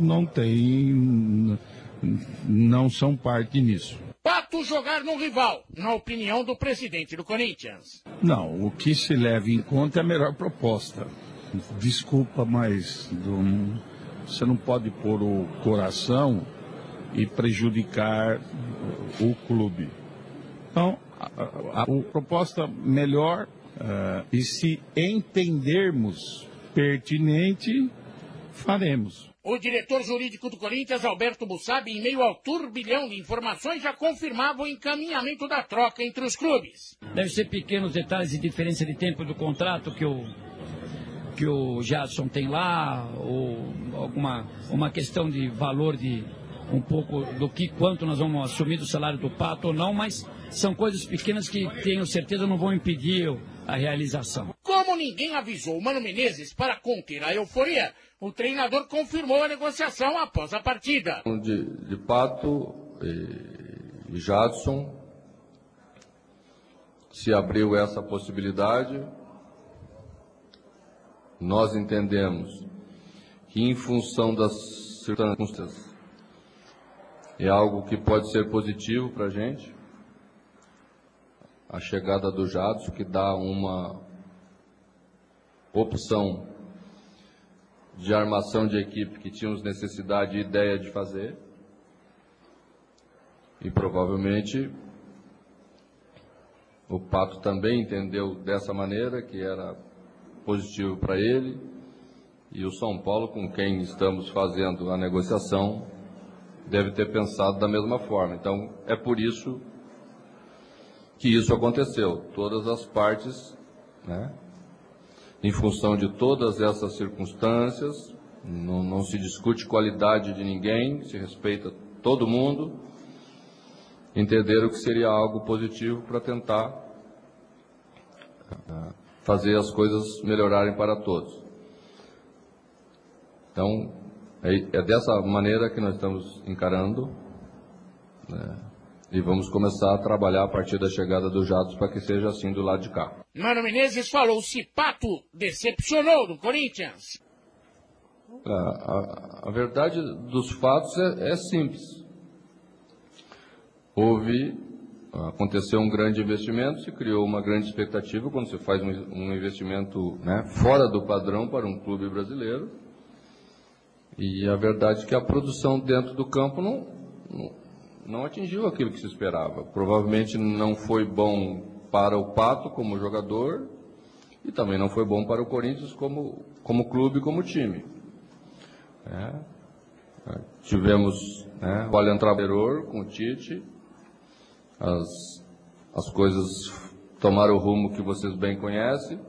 não são parte nisso. Pato jogar no rival, na opinião do presidente do Corinthians. Não, o que se leva em conta é a melhor proposta. Desculpa, mas você não pode pôr o coração e prejudicar o clube. Então, a proposta melhor, e se entendermos pertinente, faremos. O diretor jurídico do Corinthians, Alberto Bussabi, em meio ao turbilhão de informações, já confirmava o encaminhamento da troca entre os clubes. Deve ser pequenos detalhes de diferença de tempo do contrato que o Jadson tem lá, ou uma questão de valor de um pouco quanto nós vamos assumir do salário do Pato ou não, mas são coisas pequenas que tenho certeza não vão impedir a realização. Como ninguém avisou o Mano Menezes para conter a euforia, o treinador confirmou a negociação após a partida. De Pato e Jadson, se abriu essa possibilidade, nós entendemos que em função das circunstâncias é algo que pode ser positivo para a gente, a chegada do Jadson, que dá uma opção de armação de equipe que tínhamos necessidade e ideia de fazer. E provavelmente o Pato também entendeu dessa maneira, que era positivo para ele. E o São Paulo, com quem estamos fazendo a negociação, deve ter pensado da mesma forma. Então, é por isso que isso aconteceu. Todas as partes, em função de todas essas circunstâncias, Não se discute qualidade de ninguém, se respeita todo mundo. Entenderam que seria algo positivo para tentar fazer as coisas melhorarem para todos. Então, é dessa maneira que nós estamos encarando, né? E vamos começar a trabalhar a partir da chegada do Jadson para que seja assim do lado de cá. Mano Menezes falou, se Pato decepcionou no Corinthians. A verdade dos fatos é simples. Aconteceu um grande investimento, se criou uma grande expectativa quando se faz um investimento, né, fora do padrão para um clube brasileiro. E a verdade é que a produção dentro do campo não atingiu aquilo que se esperava. Provavelmente não foi bom para o Pato como jogador e também não foi bom para o Corinthians como clube, como time. Tivemos, né, o Alentrador com o Tite, as coisas tomaram o rumo que vocês bem conhecem.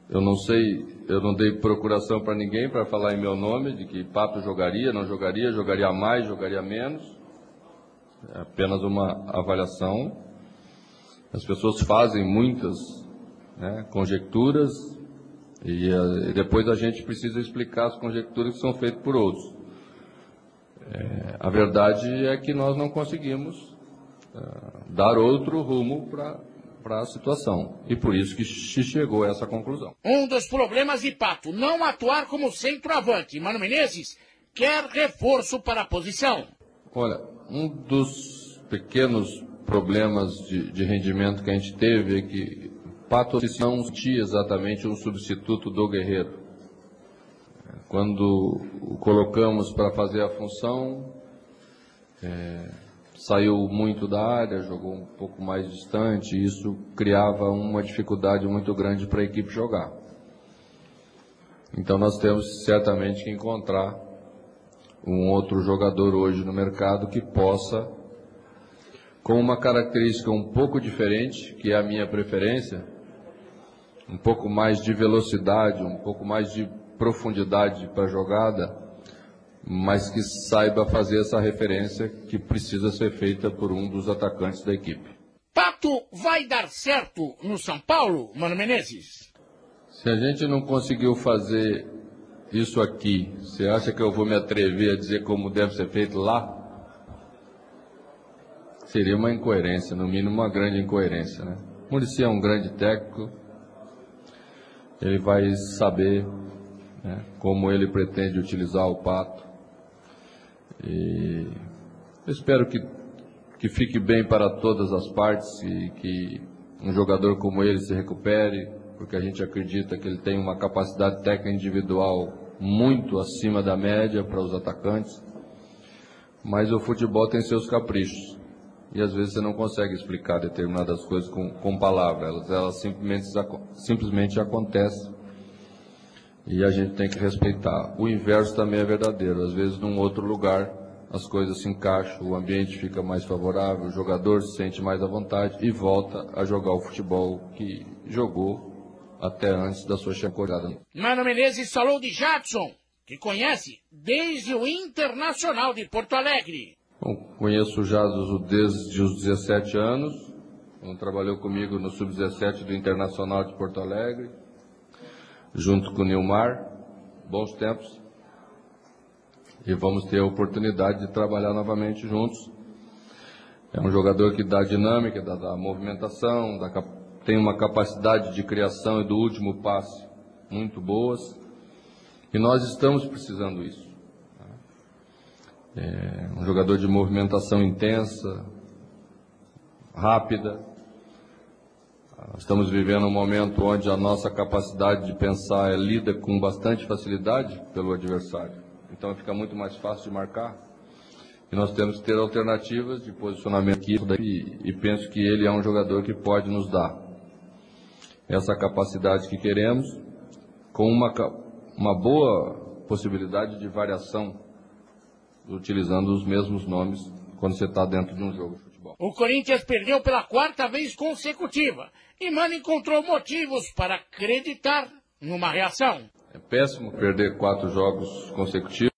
Eu não sei, eu não dei procuração para ninguém para falar em meu nome, de que Pato jogaria, não jogaria, jogaria mais, jogaria menos. É apenas uma avaliação. As pessoas fazem muitas, né, conjecturas e depois a gente precisa explicar as conjecturas que são feitas por outros. A verdade é que nós não conseguimos dar outro rumo para a situação. E por isso que se chegou a essa conclusão. Um dos problemas de Pato, não atuar como centroavante. Mano Menezes quer reforço para a posição. Olha, um dos pequenos problemas de rendimento que a gente teve é que Pato não tinha exatamente um substituto do Guerreiro. Quando o colocamos para fazer a função, saiu muito da área, jogou um pouco mais distante, e isso criava uma dificuldade muito grande para a equipe jogar. Então nós temos certamente que encontrar um outro jogador hoje no mercado que possa, com uma característica um pouco diferente, que é a minha preferência, um pouco mais de velocidade, um pouco mais de profundidade para a jogada, mas que saiba fazer essa referência que precisa ser feita por um dos atacantes da equipe. Pato vai dar certo no São Paulo, Mano Menezes? Se a gente não conseguiu fazer isso aqui, você acha que eu vou me atrever a dizer como deve ser feito lá? Seria uma incoerência, no mínimo uma grande incoerência, né? O Muricy é um grande técnico, ele vai saber, né, como ele pretende utilizar o Pato. E eu espero que fique bem para todas as partes e que um jogador como ele se recupere, porque a gente acredita que ele tem uma capacidade técnica individual muito acima da média para os atacantes, mas o futebol tem seus caprichos e às vezes você não consegue explicar determinadas coisas com palavras, elas simplesmente acontecem e a gente tem que respeitar. O inverso também é verdadeiro, às vezes num outro lugar as coisas se encaixam, o ambiente fica mais favorável, o jogador se sente mais à vontade e volta a jogar o futebol que jogou até antes da sua chegada. Mano Menezes falou de Jadson, que conhece desde o Internacional de Porto Alegre. Bom, conheço o Jadson desde os 17 anos, quando trabalhou comigo no Sub-17 do Internacional de Porto Alegre, junto com o Nilmar, bons tempos. E vamos ter a oportunidade de trabalhar novamente juntos. É um jogador que dá dinâmica, dá movimentação, tem uma capacidade de criação e do último passe muito boas. E nós estamos precisando disso. É um jogador de movimentação intensa, rápida. Estamos vivendo um momento onde a nossa capacidade de pensar é lida com bastante facilidade pelo adversário. Então fica muito mais fácil de marcar. E nós temos que ter alternativas de posicionamento aqui, e penso que ele é um jogador que pode nos dar essa capacidade que queremos, com uma boa possibilidade de variação, utilizando os mesmos nomes quando você está dentro de um jogo de futebol. O Corinthians perdeu pela 4ª vez consecutiva e Mano encontrou motivos para acreditar Numa reação. É péssimo perder 4 jogos consecutivos.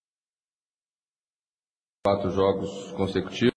4 jogos consecutivos.